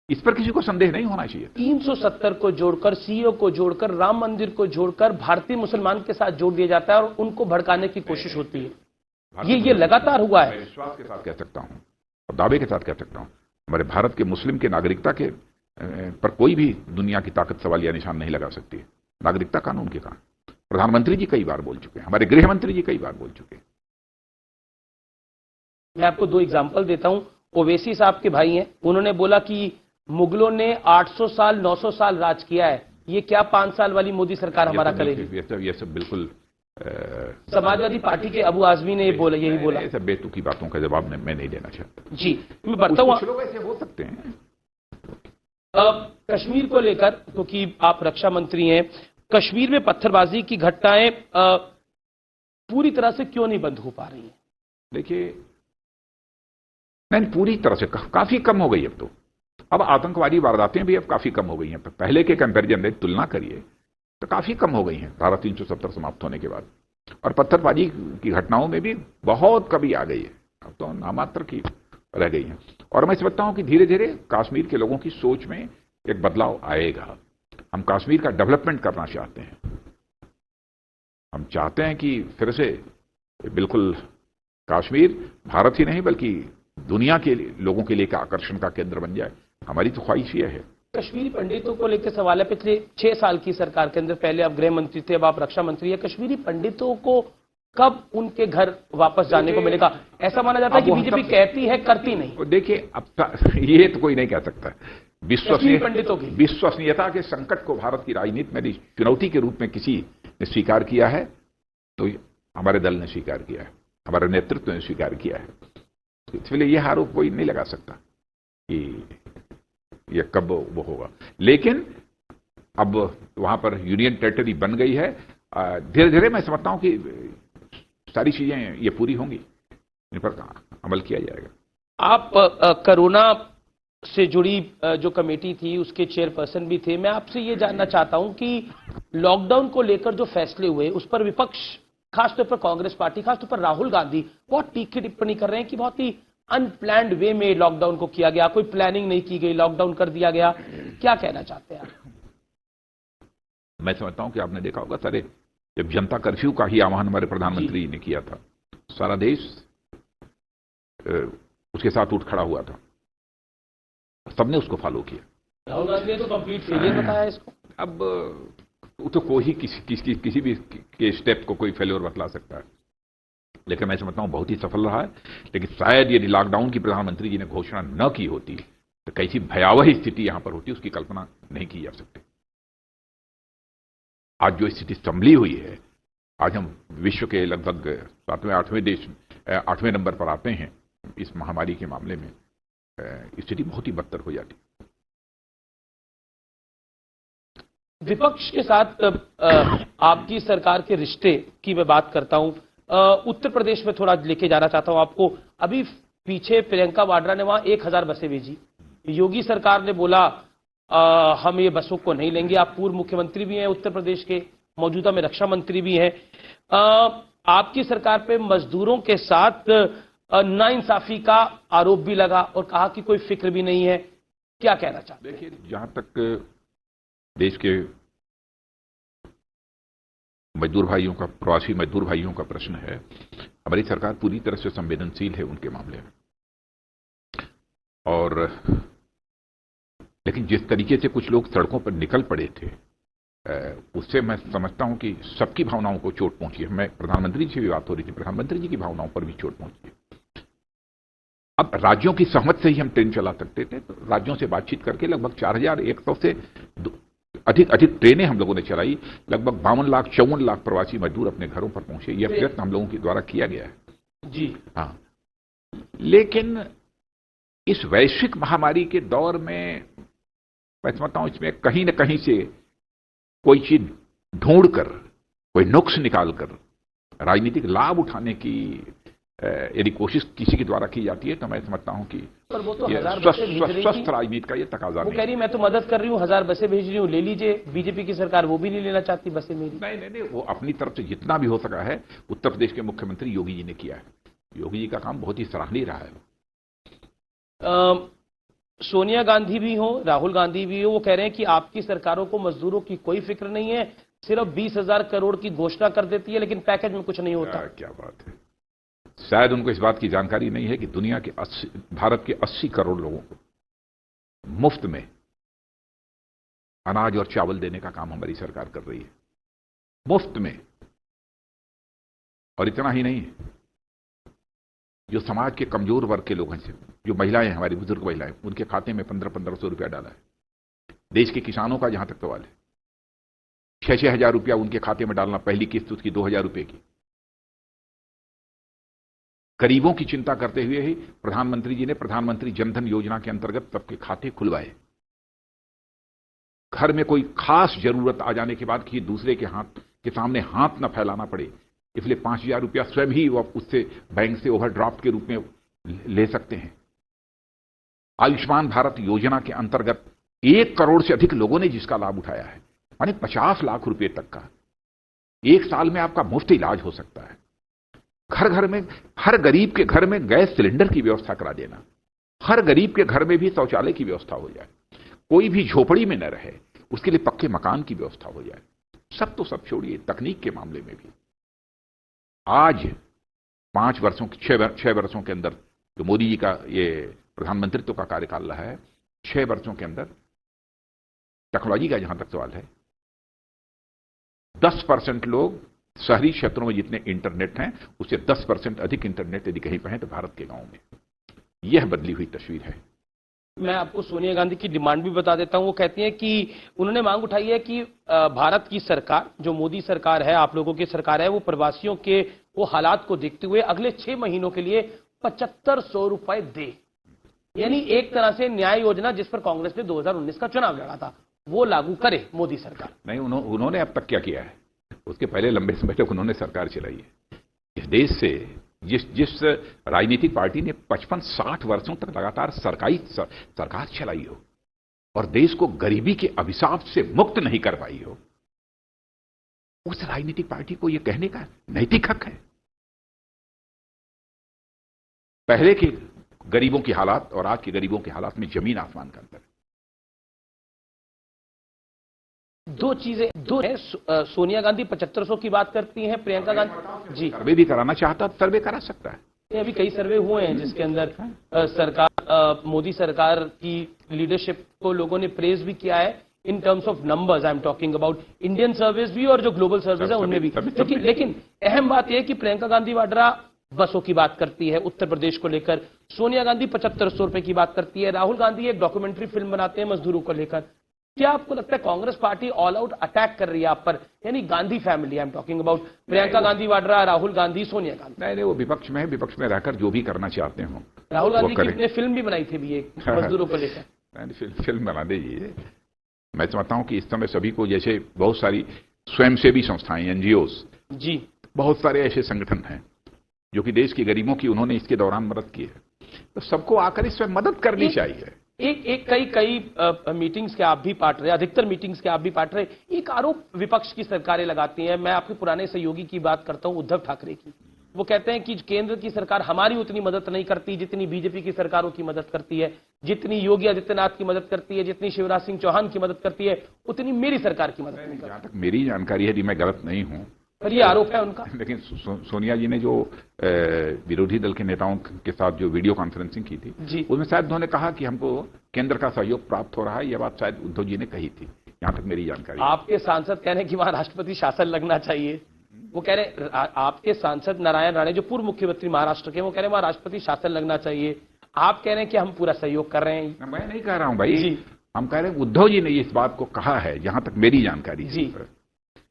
इस पर किसी को संदेह नहीं होना चाहिए। 370 को जोड़कर, सीओ को जोड़कर, राम मंदिर को जोड़कर भारतीय मुसलमान के साथ जोड़ दिया जाता है और उनको भड़काने की कोशिश होती है। ये लगातार हुआ है। मैं विश्वास के साथ कह सकता हूं और दावे के साथ कह सकता हूं, हमारे भारत के मुस्लिम के नागरिकता के पर कोई भी दुनिया की ताकत सवाल या निशान नहीं लगा सकती है। नागरिकता कानून के कारण प्रधानमंत्री जी कई बार बोल चुके हैं, हमारे गृह मंत्री जी कई बार बोल चुके हैं। मैं आपको 2 एग्जाम्पल देता हूं। ओवैसी साहब के भाई हैं, उन्होंने बोला कि मुगलों ने 800 साल 900 साल राज किया है, ये क्या 5 साल वाली मोदी सरकार हमारा करेगी। ये सब बिल्कुल समाजवादी पार्टी के अबू आजमी ने यही बोला। ऐसे बेतुकी बातों का जवाब मैं नहीं देना चाहता। जी, मैं बढ़ता हूं। कुछ लोग ऐसे हो सकते हैं। कश्मीर को लेकर, क्योंकि आप रक्षा मंत्री हैं, कश्मीर में पत्थरबाजी की घटनाएं पूरी तरह से क्यों नहीं बंद हो पा रही हैं? देखिए, नहीं, पूरी तरह से काफी कम हो गई अब आतंकवादी वारदातें भी अब काफी कम हो गई हैं। पहले के कंपैरिजन में तुलना करिए तो काफी कम हो गई हैं धारा 370 समाप्त होने के बाद, और पत्थरबाजी की घटनाओं में भी बहुत कमी आ गई है। अब तो नामात्र की रह गई हैं। और मैं समझता हूं कि धीरे धीरे कश्मीर के लोगों की सोच में एक बदलाव आएगा। हम कश्मीर का डेवलपमेंट करना चाहते हैं। हम चाहते हैं कि फिर से बिल्कुल कश्मीर भारत ही नहीं बल्कि दुनिया के लोगों के लिए एक आकर्षण का केंद्र बन जाए। हमारी तो ख्वाहिश ये है। कश्मीरी पंडितों को लेकर सवाल है, पिछले 6 साल की सरकार के अंदर, पहले आप गृह मंत्री थे, अब आप रक्षा मंत्री है, कश्मीरी पंडितों को कब उनके घर वापस जाने को मिलेगा? ऐसा माना जाता है कि बीजेपी कहती है, करती नहीं। देखिए, अब ये तो कोई नहीं कह सकता। पंडितों की विश्वसनीयता के संकट को भारत की राजनीति में चुनौती के रूप में किसी ने स्वीकार किया है तो हमारे दल ने स्वीकार किया है, हमारे नेतृत्व ने स्वीकार किया है। इसलिए यह आरोप कोई नहीं लगा सकता कि यह कब वो होगा। लेकिन अब वहां पर यूनियन टेरिटरी बन गई है। धीरे धीरे मैं समझता हूं कि सारी चीजें ये पूरी होंगी, इन पर अमल किया जाएगा। आप कोरोना से जुड़ी जो कमेटी थी उसके चेयरपर्सन भी थे। मैं आपसे ये जानना चाहता हूं कि लॉकडाउन को लेकर जो फैसले हुए उस पर विपक्ष, खासतौर पर कांग्रेस पार्टी, खासतौर पर राहुल गांधी बहुत तीखी टिप्पणी कर रहे हैं कि बहुत ही अनप्लैंड वे में लॉकडाउन को किया गया, कोई प्लानिंग नहीं की गई, लॉकडाउन कर दिया गया। क्या कहना चाहते हैं आप? मैं समझता हूं कि आपने देखा होगा, सारे जब जनता कर्फ्यू का ही आह्वान हमारे प्रधानमंत्री ने किया था, सारा देश उसके साथ उठ खड़ा हुआ था, सबने उसको फॉलो किया। राहुल गांधी ने तो कंप्लीट फेलियर बताया इसको। अब तो कोई किसी भी के स्टेप को कोई फेलियर बतला सकता है, लेकिन मैं समझता हूं बहुत ही सफल रहा है। लेकिन शायद यदि लॉकडाउन की प्रधानमंत्री जी ने घोषणा न की होती तो कैसी भयावह स्थिति यहां पर होती, उसकी कल्पना नहीं की जा सकती। आज जो स्थिति संभली हुई है, आज हम विश्व के लगभग 8वें नंबर पर आते हैं इस महामारी के मामले में। स्थिति बहुत ही बदतर हो जाती। विपक्ष के साथ आपकी सरकार के रिश्ते की मैं बात करता हूं। उत्तर प्रदेश में थोड़ा लेके जाना चाहता हूं आपको। अभी पीछे प्रियंका वाड्रा ने वहां 1000 बसें भेजी। योगी सरकार ने बोला हम ये बसों को नहीं लेंगे। आप पूर्व मुख्यमंत्री भी हैं उत्तर प्रदेश के, मौजूदा में रक्षा मंत्री भी हैं। आपकी सरकार पे मजदूरों के साथ नाइंसाफी का आरोप भी लगा और कहा कि कोई फिक्र भी नहीं है। क्या कहना चाहते हैं? देखिए, जहां तक देश के मजदूर भाइयों का, प्रवासी मजदूर भाइयों का प्रश्न है, हमारी सरकार पूरी तरह से संवेदनशील है उनके मामले में। और लेकिन जिस तरीके से कुछ लोग सड़कों पर निकल पड़े थे, उससे मैं समझता हूं कि सबकी भावनाओं को चोट पहुंची है। मैं प्रधानमंत्री जी से भी बात हो रही थी, प्रधानमंत्री जी की भावनाओं पर भी चोट पहुंची है। अब राज्यों की सहमत से ही हम ट्रेन चला सकते थे, तो राज्यों से बातचीत करके लगभग 4100 से अधिक ट्रेनें हम लोगों ने चलाई। लगभग 52 लाख 54 लाख प्रवासी मजदूर अपने घरों पर पहुंचे। यह प्रयत्न हम लोगों के द्वारा किया गया है जी। हाँ, लेकिन इस वैश्विक महामारी के दौर में मैं समझता हूं इसमें कहीं न कहीं से कोई चीज ढूंढकर, कोई नुक्स निकालकर राजनीतिक लाभ उठाने की यदि कोशिश किसी के द्वारा की जाती है तो मैं समझता हूं कि वो तो स्वस्थ राजनीति का ये तकाजा नहीं। वो कह रही मैं तो मदद कर रही हूं, 1000 बसें भेज रही हूं, ले लीजिए। बीजेपी की सरकार वो भी नहीं लेना चाहती बसें मेरी। नहीं, वो अपनी तरफ से जितना भी हो सका है उत्तर प्रदेश के मुख्यमंत्री योगी जी ने किया है। योगी जी का काम बहुत ही सराहनीय रहा है। सोनिया गांधी भी हो, राहुल गांधी भी हो, वो कह रहे हैं कि आपकी सरकारों को मजदूरों की कोई फिक्र नहीं है, सिर्फ 20,000 करोड़ की घोषणा कर देती है लेकिन पैकेज में कुछ नहीं होता। क्या बात है। शायद उनको इस बात की जानकारी नहीं है कि दुनिया के भारत के 80 करोड़ लोगों को मुफ्त में अनाज और चावल देने का काम हमारी सरकार कर रही है, मुफ्त में। और इतना ही नहीं है, जो समाज के कमजोर वर्ग के लोगों से, जो महिलाएं हैं, हमारी बुजुर्ग महिलाएं, उनके खाते में 1500 रुपया डाला है। देश के किसानों का जहां तक सवाल है, 6-6 हजार रुपया उनके खाते में डालना, पहली किस्त उसकी 2,000 रुपए की। गरीबों की चिंता करते हुए ही प्रधानमंत्री जी ने प्रधानमंत्री जनधन योजना के अंतर्गत सबके खाते खुलवाए। घर में कोई खास जरूरत आ जाने के बाद कि दूसरे के सामने हाथ न फैलाना पड़े, इसलिए 5,000 रुपया स्वयं ही वो उससे बैंक से ओवरड्राफ्ट के रूप में ले सकते हैं। आयुष्मान भारत योजना के अंतर्गत 1 करोड़ से अधिक लोगों ने जिसका लाभ उठाया है, माने 50 लाख रुपए तक का एक साल में आपका मुफ्त इलाज हो सकता है। घर घर में, हर गरीब के घर में गैस सिलेंडर की व्यवस्था करा देना, हर गरीब के घर में भी शौचालय की व्यवस्था हो जाए, कोई भी झोपड़ी में न रहे, उसके लिए पक्के मकान की व्यवस्था हो जाए। सब तो सब छोड़िए, तकनीक के मामले में भी आज 5 वर्षों, 6 वर्षों के अंदर जो मोदी जी का ये प्रधानमंत्रित्व का कार्यकाल रहा है, 6 वर्षों के अंदर टेक्नोलॉजी का जहां तक सवाल है, 10% लोग शहरी क्षेत्रों में जितने इंटरनेट हैं उससे 10% अधिक इंटरनेट यदि कहीं पर है तो भारत के गांव में। यह बदली हुई तस्वीर है। मैं आपको सोनिया गांधी की डिमांड भी बता देता हूं। वो कहती हैं कि उन्होंने मांग उठाई है कि भारत की सरकार, जो मोदी सरकार है, आप लोगों की सरकार है, वो प्रवासियों के वो हालात को देखते हुए अगले 6 महीनों के लिए 7500 रुपए दे। यानी एक तरह से न्याय योजना जिस पर कांग्रेस ने 2019 का चुनाव लड़ा था, वो लागू करे मोदी सरकार। नहीं, उन्होंने अब तक क्या किया है? उसके पहले लंबे समय तक उन्होंने सरकार चलाई है। इस देश से जिस राजनीतिक पार्टी ने 55-60 वर्षों तक लगातार सरकार चलाई हो और देश को गरीबी के अभिशाप से मुक्त नहीं कर पाई हो, उस राजनीतिक पार्टी को यह कहने का नैतिक हक है। पहले के गरीबों की हालात और आज के गरीबों के हालात में जमीन आसमान का अंतर है। दो है। सोनिया गांधी 7500 की बात करती हैं, प्रियंका गांधी जी सर्वे भी कराना चाहता है, सर्वे करा सकता है। अभी कई सर्वे हुए हैं जिसके अंदर सरकार, मोदी सरकार की लीडरशिप को लोगों ने प्रेज भी किया है in terms of numbers. I am talking about Indian service भी और जो ग्लोबल सर्विस है उनमें भी। लेकिन अहम बात यह है कि प्रियंका गांधी वाड्रा बसों की बात करती है उत्तर प्रदेश को लेकर, सोनिया गांधी 7500 रुपए की बात करती है, राहुल गांधी एक डॉक्यूमेंट्री फिल्म बनाते हैं मजदूरों को लेकर। क्या आपको लगता है Congress party all out attack कर रही है आप पर? यानी Gandhi family, I am talking about Priyanka Gandhi Vadra, Rahul Gandhi, Sonia Gandhi. नहीं, वो विपक्ष में है, विपक्ष में रहकर जो भी करना चाहते हो। राहुल गांधी की अपने फिल्म भी बनाई थी भी एक मजदूरों को लेकर। फिल्म बना दीजिए। मैं समझता हूं कि इस समय सभी को, जैसे बहुत सारी स्वयंसेवी संस्थाएं, एनजीओस जी, बहुत सारे ऐसे संगठन हैं जो कि देश के गरीबों की उन्होंने इसके दौरान मदद की है, तो सबको आकर इसमें मदद करनी चाहिए। कई मीटिंग्स के आप भी पार्ट रहे, अधिकतर मीटिंग्स के आप भी पार्ट रहे। एक आरोप विपक्ष की सरकारें लगाती हैं, मैं आपके पुराने सहयोगी की बात करता हूं, उद्धव ठाकरे की। वो कहते हैं कि केंद्र की सरकार हमारी उतनी मदद नहीं करती जितनी बीजेपी की सरकारों की मदद करती है, जितनी योगी आदित्यनाथ की मदद करती है, जितनी शिवराज सिंह चौहान की मदद करती है, उतनी मेरी सरकार की मदद नहीं करती। जहां तक मेरी जानकारी है, यदि मैं गलत नहीं हूं, पर ये आरोप है उनका। लेकिन सोनिया जी ने जो विरोधी दल के नेताओं के साथ जो वीडियो कॉन्फ्रेंसिंग की थी, उसमें शायद उन्होंने कहा कि हमको केंद्र का सहयोग प्राप्त हो रहा है। यह बात शायद उद्धव जी ने कही थी, यहां तक मेरी जानकारी। आपके सांसद कह रहे हैं कि वहां राष्ट्रपति शासन लगना चाहिए। वो कह रहे, आपके सांसद नारायण राणे जो पूर्व मुख्यमंत्री महाराष्ट्र के, वो कह रहे हैं वहां राष्ट्रपति शासन लगना चाहिए। आप कह रहे हैं कि हम पूरा सहयोग कर रहे हैं। मैं नहीं कह रहा हूं भाई, हम कह रहे हैं उद्धव जी ने इस बात को कहा है, जहां तक मेरी जानकारी जी।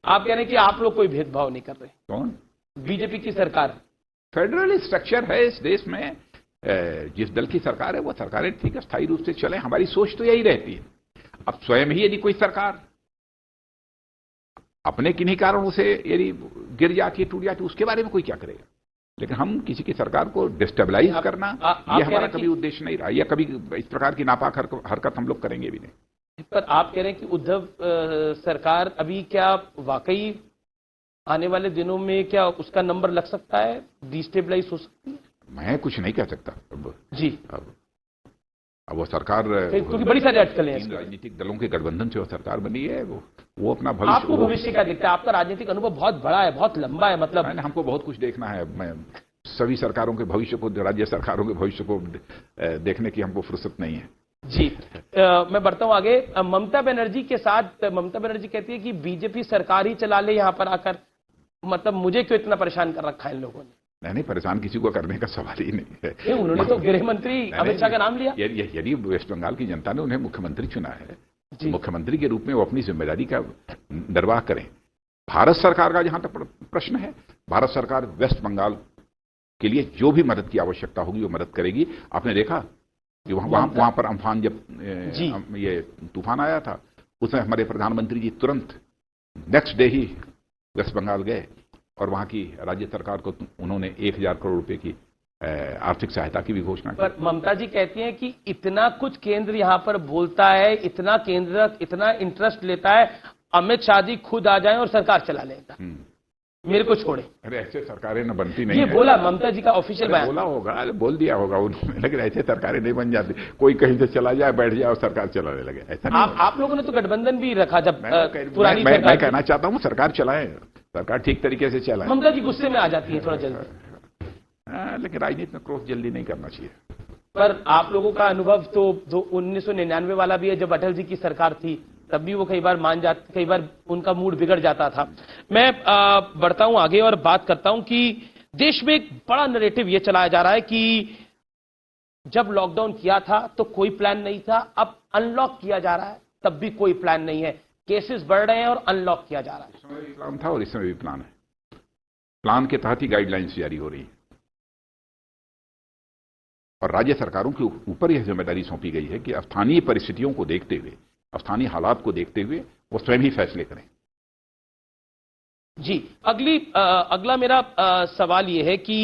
आप कह रहे हैं कि आप लोग कोई भेदभाव नहीं कर रहे। कौन? बीजेपी की सरकार। फेडरल स्ट्रक्चर है इस देश में, जिस दल की सरकार है वो सरकारें ठीक है स्थायी रूप से चले, हमारी सोच तो यही रहती है। अब स्वयं ही यदि कोई सरकार अपने किन्हीं कारणों से यदि गिर जाती, टूट जाती, उसके बारे में कोई क्या करेगा? लेकिन हम किसी की सरकार को डिस्टेबलाइज करना, यह हमारा कभी उद्देश्य नहीं रहा, या कभी इस प्रकार की नापाक हरकत हम लोग करेंगे भी नहीं। पर आप कह रहे हैं कि उद्धव सरकार अभी क्या वाकई आने वाले दिनों में क्या उसका नंबर लग सकता है, डिस्टेबलाइज हो सकती है? मैं कुछ नहीं कह सकता अब जी। अब अब वो सरकार क्योंकि बड़ी सारी अटकलें हैं तीन इसमें। राजनीतिक दलों के गठबंधन से वो सरकार बनी है, वो अपना आपको भविष्य भविष्य क्या दिखता है? आपका राजनीतिक अनुभव बहुत बड़ा है, बहुत लंबा है, मतलब हमको बहुत कुछ देखना है। मैं सभी सरकारों के भविष्य को, राज्य सरकारों के भविष्य को देखने की हमको फुर्सत नहीं है। जी। मैं बढ़ता हूं आगे। ममता बनर्जी के साथ, ममता बनर्जी कहती है कि बीजेपी सरकार ही चला ले यहां पर आकर, मतलब मुझे क्यों इतना परेशान कर रखा है इन लोगों ने? नहीं, परेशान किसी को करने का सवाल ही नहीं है। उन्होंने तो गृह मंत्री अमित शाह का नाम लिया। यदि वेस्ट बंगाल की जनता ने उन्हें मुख्यमंत्री चुना है, तो मुख्यमंत्री के रूप में वो अपनी जिम्मेदारी का निर्वाह करें। भारत सरकार का जहां तक प्रश्न है, भारत सरकार वेस्ट बंगाल के लिए जो भी मदद की आवश्यकता होगी वो मदद करेगी। आपने देखा कि वहां पर अम्फान जब ये तूफान आया था, उसमें हमारे प्रधानमंत्री जी तुरंत नेक्स्ट डे ही वेस्ट बंगाल गए और वहां की राज्य सरकार को उन्होंने 1000 करोड़ रुपए की आर्थिक सहायता की भी घोषणा की। पर ममता जी कहती हैं कि इतना कुछ केंद्र यहां पर बोलता है, इतना केंद्र इतना इंटरेस्ट लेता है, अमित शाह जी खुद आ जाएं और सरकार चला लेगा, मेरे को छोड़े। अरे ऐसे सरकारें न बनती नहीं ये है। बोला ममता जी का ऑफिशियल बयान। बोला होगा, अरे बोल दिया होगा उन्होंने, लेकिन ऐसे सरकारें नहीं बन जाती। कोई कहीं से चला जाए, बैठ जाए और सरकार चलाने लगे, ऐसा नहीं। आप लोगों ने तो गठबंधन भी रखा जब पुरानी मैं सरकार। कहना चाहता हूँ सरकार चलाए, सरकार ठीक तरीके से चलाए। ममता जी गुस्से में आ जाती है थोड़ा जल्दी। लेकिन राजनीति में क्रोध जल्दी नहीं करना चाहिए। पर आप लोगों का अनुभव तो 1999 वाला भी है, जब अटल जी की सरकार थी, तब भी वो कई बार मान जाते, कई बार उनका मूड बिगड़ जाता था। मैं बढ़ता हूं आगे और बात करता हूं कि देश में एक बड़ा नैरेटिव ये चलाया जा रहा है कि जब लॉकडाउन किया था तो कोई प्लान नहीं था, अब अनलॉक किया जा रहा है तब भी कोई प्लान नहीं है, केसेस बढ़ रहे हैं और अनलॉक किया जा रहा है। इस समय भी प्लान था और इस समय भी प्लान है। प्लान के तहत ही गाइडलाइंस जारी हो रही है और राज्य सरकारों के ऊपर यह जिम्मेदारी सौंपी गई है कि स्थानीय परिस्थितियों को देखते हुए, स्थानीय हालात को देखते हुए वो स्वयं ही फैसले करें। जी, अगला मेरा सवाल यह है कि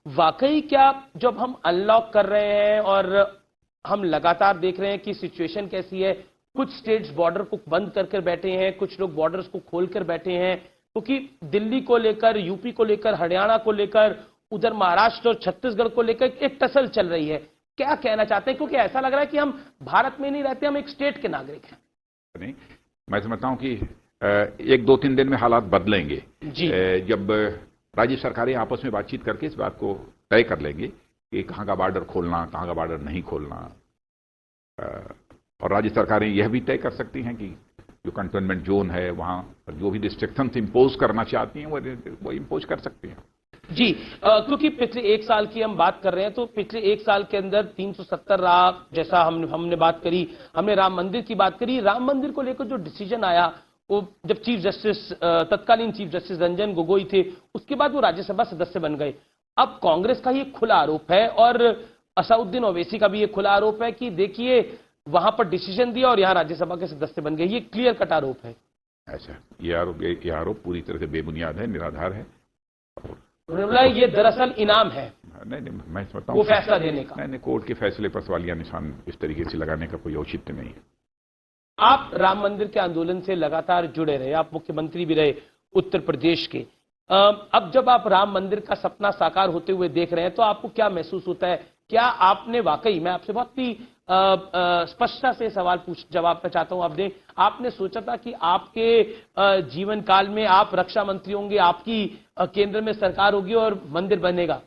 वाकई क्या जब हम अनलॉक कर रहे हैं और हम लगातार देख रहे हैं कि सिचुएशन कैसी है, कुछ स्टेट्स बॉर्डर को बंद करके बैठे हैं, कुछ लोग बॉर्डर्स को खोलकर बैठे हैं, क्योंकि दिल्ली को लेकर, यूपी को लेकर, हरियाणा को लेकर, उधर महाराष्ट्र और छत्तीसगढ़ को लेकर एक टसल चल रही है। क्या कहना चाहते हैं? क्योंकि ऐसा लग रहा है कि हम भारत में नहीं रहते, हम एक स्टेट के नागरिक हैं। नहीं, मैं समझता हूं कि 1-2-3 दिन में हालात बदलेंगे। जब राज्य सरकारें आपस में बातचीत करके इस बात को तय कर लेंगे कि कहां का बॉर्डर खोलना, कहां का बॉर्डर नहीं खोलना, और राज्य सरकारें यह भी तय कर सकती हैं कि जो कंटेनमेंट जोन है वहां पर जो भी रिस्ट्रिक्शंस इंपोज करना चाहती हैं वो इंपोज कर सकती हैं। जी, क्योंकि पिछले 1 साल की हम बात कर रहे हैं, तो पिछले 1 साल के अंदर 370 रहा, जैसा हमने बात करी, हमने राम मंदिर की बात करी। राम मंदिर को लेकर जो डिसीजन आया, वो जब चीफ जस्टिस, तत्कालीन चीफ जस्टिस रंजन गोगोई थे, उसके बाद वो राज्यसभा सदस्य बन गए। अब कांग्रेस का ये खुला आरोप है और असदुद्दीन ओवैसी का भी ये खुला आरोप है कि देखिए वहां पर डिसीजन दिया और यहां राज्यसभा के सदस्य बन गए। ये क्लियर कट आरोप है। ऐसा ये आरोप पूरी तरह से बेबुनियाद है, निराधार है। ये दरअसल इनाम है। नहीं, मैं समझता हूं वो फैसला देने का। नहीं, कोर्ट के फैसले पर सवालिया निशान इस तरीके से लगाने का कोई औचित्य नहीं है। आप राम मंदिर के आंदोलन से लगातार जुड़े रहे, आप मुख्यमंत्री भी रहे उत्तर प्रदेश के। अब जब आप राम मंदिर का सपना साकार होते हुए देख रहे हैं तो आपको क्या महसूस होता है? क्या आपने वाकई, मैं आपसे बहुत ही स्पष्टता से सवाल जवाब मैं चाहता हूं आप दें, आपने सोचा था कि आपके जीवन काल में आप रक्षा मंत्री होंगे, आपकी केंद्र में सरकार होगी और मंदिर बनेगा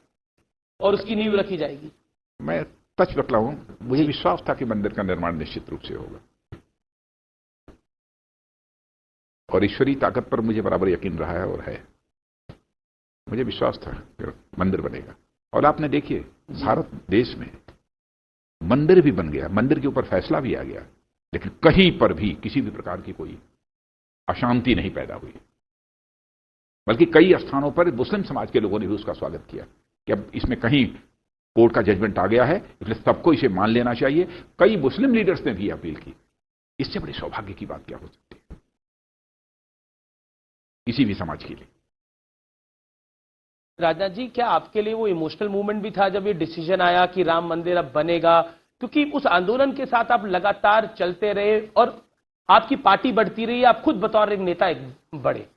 और उसकी नींव रखी जाएगी? मैं सच बतलाऊं, मुझे विश्वास था कि मंदिर का निर्माण निश्चित रूप से होगा और ईश्वरीय ताकत पर मुझे बराबर यकीन रहा है और है। मुझे विश्वास था कि मंदिर बनेगा और आपने देखिए भारत देश में मंदिर भी बन गया, मंदिर के ऊपर फैसला भी आ गया, लेकिन कहीं पर भी किसी भी प्रकार की कोई अशांति नहीं पैदा हुई। बल्कि कई स्थानों पर मुस्लिम समाज के लोगों ने भी उसका स्वागत किया कि अब इसमें कहीं कोर्ट का जजमेंट आ गया है, इसलिए सबको इसे मान लेना चाहिए। कई मुस्लिम लीडर्स ने भी अपील की। इससे बड़े सौभाग्य की बात क्या हो सकती है किसी भी समाज के लिए? राजनाथ जी, क्या आपके लिए वो इमोशनल मूवमेंट भी था जब ये डिसीजन आया कि राम मंदिर अब बनेगा? क्योंकि उस आंदोलन के साथ आप लगातार चलते रहे और आपकी पार्टी बढ़ती रही, आप खुद बतौर एक नेता एक बढ़े।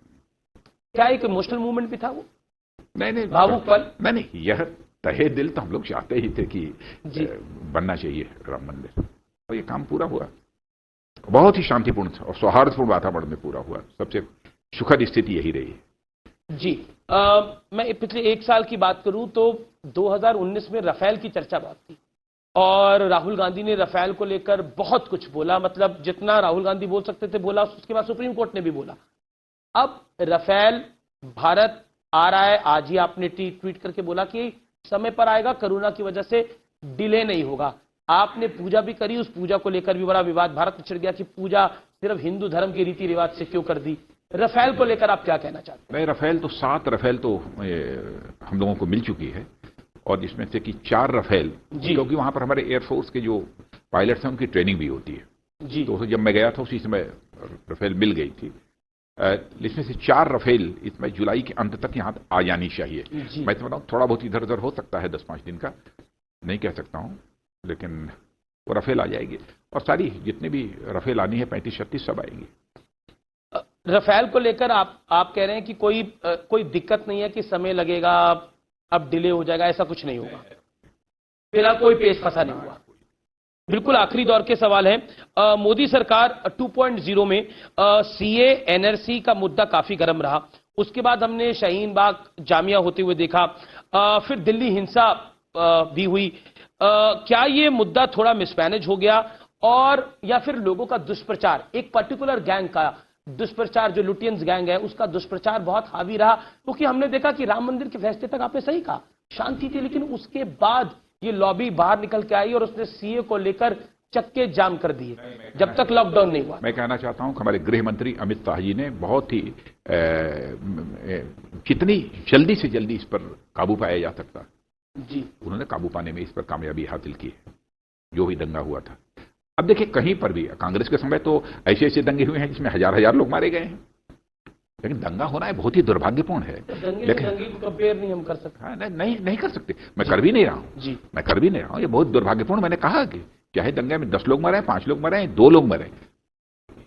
क्या एक इमोशनल मूवमेंट भी था वो? नहीं, भावुक पल? नहीं, तहे दिल तो हम लोग चाहते ही थे कि जी। बनना चाहिए राम मंदिर, और ये काम पूरा हुआ। बहुत ही शांतिपूर्ण और सौहार्दपूर्ण वातावरण में पूरा हुआ। सबसे सुखद स्थिति यही रही है। जी। मैं पिछले एक साल की बात करूं तो 2019 में राफेल की चर्चा बहुत थी और राहुल गांधी ने राफेल को लेकर बहुत कुछ बोला, मतलब जितना राहुल गांधी बोल सकते थे बोला, उसके बाद सुप्रीम कोर्ट ने भी बोला। अब राफेल भारत आ रहा है, आज ही आपने ट्वीट करके बोला कि समय पर आएगा, कोरोना की वजह से डिले नहीं होगा। आपने पूजा भी करी, उस पूजा को लेकर भी बड़ा विवाद भारत में छिड़ गया कि पूजा सिर्फ हिंदू धर्म के रीति रिवाज से क्यों कर दी। राफेल को लेकर आप क्या कहना चाहते हैं? नहीं, राफेल तो 7 राफेल तो हम लोगों को मिल चुकी है, और जिसमें से कि 4 राफेल, क्योंकि वहां पर हमारे एयरफोर्स के जो पायलट्स हैं उनकी ट्रेनिंग भी होती है जी। तो जब मैं गया था उसी समय राफेल मिल गई थी। इसमें से 4 राफेल इसमें जुलाई के अंत तक यहाँ आ जानी चाहिए। मैं समझता हूँ थोड़ा बहुत इधर उधर हो सकता है, 10-5 दिन का नहीं कह सकता हूँ, लेकिन वो राफेल आ जाएगी। और सारी जितने भी राफेल आनी है 35-36 सब आएंगी। राफेल को लेकर आप कह रहे हैं कि कोई दिक्कत नहीं है कि समय लगेगा, अब डिले हो जाएगा, ऐसा कुछ नहीं होगा? फिलहाल कोई पेच फंसा नहीं हुआ। बिल्कुल आखिरी दौर के सवाल है। मोदी सरकार 2.0 में सीए एनआरसी का मुद्दा काफी गर्म रहा, उसके बाद हमने शाहीन बाग जामिया होते हुए देखा, फिर दिल्ली हिंसा भी हुई। क्या ये मुद्दा थोड़ा मिसमैनेज हो गया, और या फिर लोगों का दुष्प्रचार, एक पर्टिकुलर गैंग का दुष्प्रचार, जो लुटियंस गैंग है उसका दुष्प्रचार बहुत हावी रहा? क्योंकि हमने देखा कि राम मंदिर के फैसले तक आपने सही कहा शांति थी, लेकिन उसके बाद ये लॉबी बाहर निकल के आई और उसने सीए को लेकर चक्के जाम कर दिए जब तक लॉकडाउन नहीं हुआ। मैं कहना चाहता हूं कि हमारे गृह मंत्री अमित शाह जी ने बहुत ही कितनी जल्दी से जल्दी इस पर काबू पाया जा सकता जी, उन्होंने काबू पाने में इस पर कामयाबी हासिल की है, जो भी दंगा हुआ था। अब देखिए कहीं पर भी कांग्रेस के समय तो ऐसे ऐसे दंगे हुए हैं जिसमें हजार लोग मारे गए हैं, लेकिन दंगा होना है बहुत ही दुर्भाग्यपूर्ण है। लेकिन दंगे को कंपेयर नहीं हम कर सकते। हाँ, नहीं कर सकते। मैं कर भी नहीं रहा हूं जी, मैं कर भी नहीं रहा हूं। ये बहुत दुर्भाग्यपूर्ण, मैंने कहा कि चाहे दंगे में 10 लोग मरे, 5 लोग मरे, 2 लोग मरे,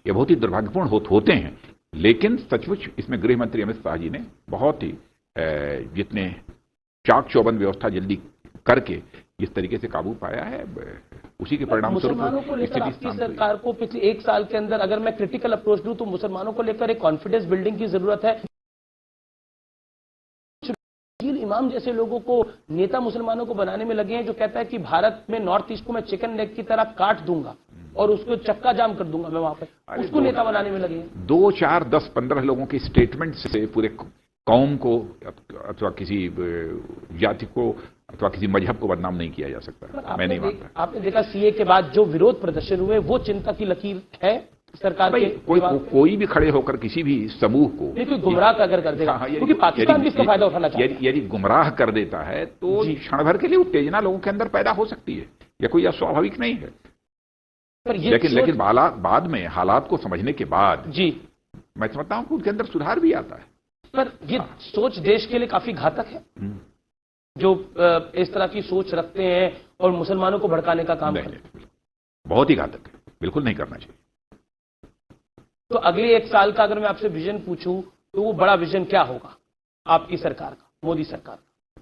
ये बहुत ही दुर्भाग्यपूर्ण होते हैं। लेकिन सचमुच इसमें गृह मंत्री अमित शाह जी ने बहुत ही जितने चाक चौबंद व्यवस्था जल्दी करके इस तरीके से काबू पाया है, उसी के परिणाम स्वरूप मुसलमानों को लेकर आपकी सरकार को पिछले 1 साल के अंदर, अगर मैं क्रिटिकल अप्रोच दूं तो मुसलमानों को लेकर एक कॉन्फिडेंस बिल्डिंग की जरूरत है। इमाम जैसे लोगों को नेता मुसलमानों को बनाने में लगे हैं, जो कहता है कि भारत में नॉर्थ ईस्ट को मैं चिकन लेग की तरह काट दूंगा और उसको चक्का जाम कर दूंगा मैं वहां पर, उसको नेता बनाने में लगे हैं। 2, 4, 10, 15 लोगों के स्टेटमेंट से पूरे कौम को अथवा किसी जाति को अथवा किसी मजहब को बदनाम नहीं किया जा सकता। मैं नहीं मानता। आपने देखा सीए के बाद जो विरोध प्रदर्शन हुए वो चिंता की लकीर है सरकार के? कोई भी खड़े होकर किसी भी समूह को कोई गुमराह अगर कर देगा, क्योंकि पाकिस्तान भी इसका फायदा उठाना चाहता है। यदि गुमराह कर देता है तो क्षण भर के लिए उत्तेजना लोगों के अंदर पैदा हो सकती है, यह कोई अस्वाभाविक नहीं है। लेकिन बाद में हालात को समझने के बाद जी मैं समझता हूं कि उनके अंदर सुधार भी आता है। पर ये सोच देश के लिए काफी घातक है, जो इस तरह की सोच रखते हैं और मुसलमानों को भड़काने का काम करते हैं। बहुत ही घातक है, बिल्कुल नहीं करना चाहिए। तो अगले 1 साल का अगर मैं आपसे विजन पूछूं तो वो बड़ा विजन क्या होगा आपकी सरकार का, मोदी सरकार का?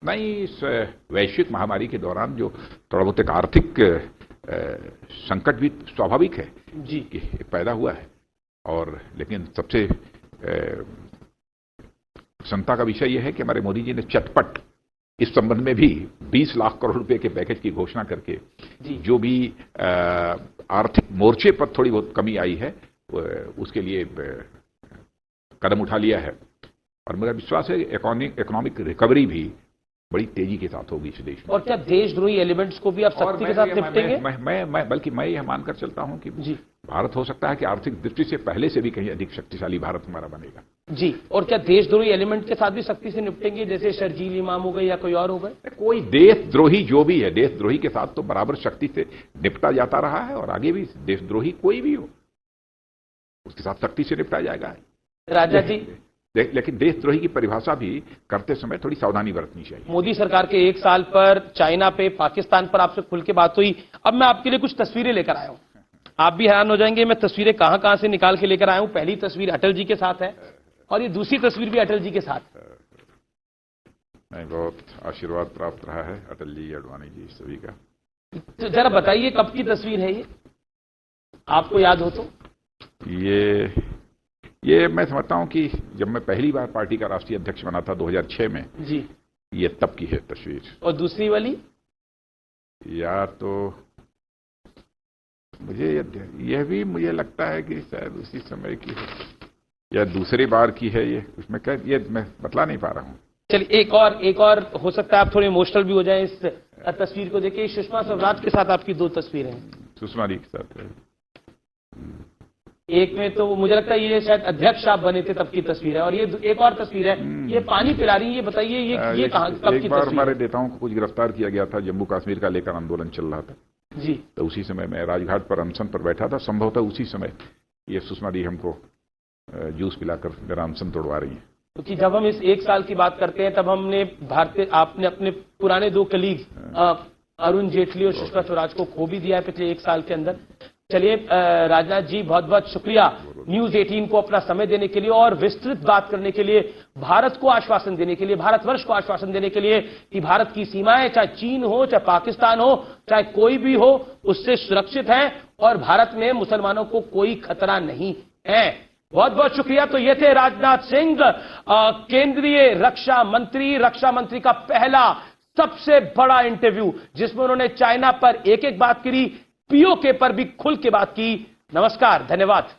नहीं, इस वैश्विक महामारी के दौरान जो थोड़ा बहुत एक आर्थिक संकट भी स्वाभाविक है जी कि पैदा हुआ है, और लेकिन सबसे प्रसन्नता का विषय यह है कि हमारे मोदी जी ने चटपट इस संबंध में भी 20 लाख करोड़ रुपए के पैकेज की घोषणा करके जो भी आर्थिक मोर्चे पर थोड़ी बहुत कमी आई है उसके लिए कदम उठा लिया है। और मेरा विश्वास है इकोनॉमिक रिकवरी भी बड़ी तेजी के साथ होगी इस देश में। और क्या देशद्रोही एलिमेंट्स को भी आप सख्ती के साथ निपटेंगे? बल्कि मैं यह मानकर चलता हूं कि जी भारत हो सकता है कि आर्थिक दृष्टि से पहले से भी कहीं अधिक शक्तिशाली भारत हमारा बनेगा जी। और क्या देशद्रोही एलिमेंट के साथ भी सख्ती से निपटेंगे, जैसे शर्जील इमाम हो गए या कोई और हो गए? कोई देशद्रोही जो भी है, देशद्रोही के साथ तो बराबर शक्ति से निपटा जाता रहा है, और आगे भी देशद्रोही कोई भी हो उसके साथ सख्ती से निपटा जाएगा। राजा जी, लेकिन देशद्रोही की परिभाषा भी करते समय थोड़ी सावधानी बरतनी चाहिए। मोदी सरकार के 1 साल पर चाइना पे, पाकिस्तान पर आपसे खुल के बात हुई। अब मैं आपके लिए कुछ तस्वीरें लेकर आया हूं, आप भी हैरान हो जाएंगे मैं तस्वीरें कहां कहां से निकाल के लेकर आया हूं। पहली तस्वीर अटल जी के साथ है और ये दूसरी तस्वीर भी अटल जी के साथ। नहीं, बहुत आशीर्वाद प्राप्त रहा है अटल जी, आडवाणी जी, सभी का। तो जरा बताइए कब की तस्वीर है ये, आपको याद हो तो? ये मैं समझता हूं कि जब मैं पहली बार पार्टी का राष्ट्रीय अध्यक्ष बना था 2006 में जी, ये तब की है तस्वीर। और दूसरी वाली? या तो मुझे यह भी मुझे लगता है कि शायद उसी समय की है या दूसरी बार की है। ये उसमें क्या, ये मैं बतला नहीं पा रहा हूं। चलिए एक और हो सकता है आप थोड़े इमोशनल भी हो जाएं इस तस्वीर को देखिए। सुषमा स्वराज के साथ आपकी 2 तस्वीरें हैं। सुषमा जी के साथ है। एक में तो मुझे लगता है ये शायद अध्यक्ष आप बने थे तब की तस्वीर है, और ये एक और तस्वीर है, ये पानी पिला रही है। ये बताइए ये कहां, कब की एक बार तस्वीर हमारे है? नेताओं को कुछ गिरफ्तार किया गया था, जम्मू कश्मीर का लेकर आंदोलन चल रहा था जी, तो उसी समय मैं राजघाट पर अनशन पर बैठा था। संभवतः उसी समय ये सुषमा जी हमको जूस पिलाकर मेरा अनशन तोड़वा रही है। क्योंकि जब हम इस 1 साल की बात करते हैं तब आपने अपने पुराने 2 कलीग अरुण जेटली और सुषमा स्वराज को खो भी दिया है पिछले 1 साल के अंदर। चलिए राजनाथ जी, बहुत बहुत शुक्रिया न्यूज 18 को अपना समय देने के लिए और विस्तृत बात करने के लिए, भारत को आश्वासन देने के लिए, भारतवर्ष को आश्वासन देने के लिए कि भारत की सीमाएं चाहे चीन हो, चाहे पाकिस्तान हो, चाहे कोई भी हो, उससे सुरक्षित है और भारत में मुसलमानों को कोई खतरा नहीं है। बहुत बहुत शुक्रिया। तो ये थे राजनाथ सिंह, केंद्रीय रक्षा मंत्री का पहला सबसे बड़ा इंटरव्यू, जिसमें उन्होंने चाइना पर एक एक बात करी, पीओके पर भी खुल के बात की। नमस्कार, धन्यवाद।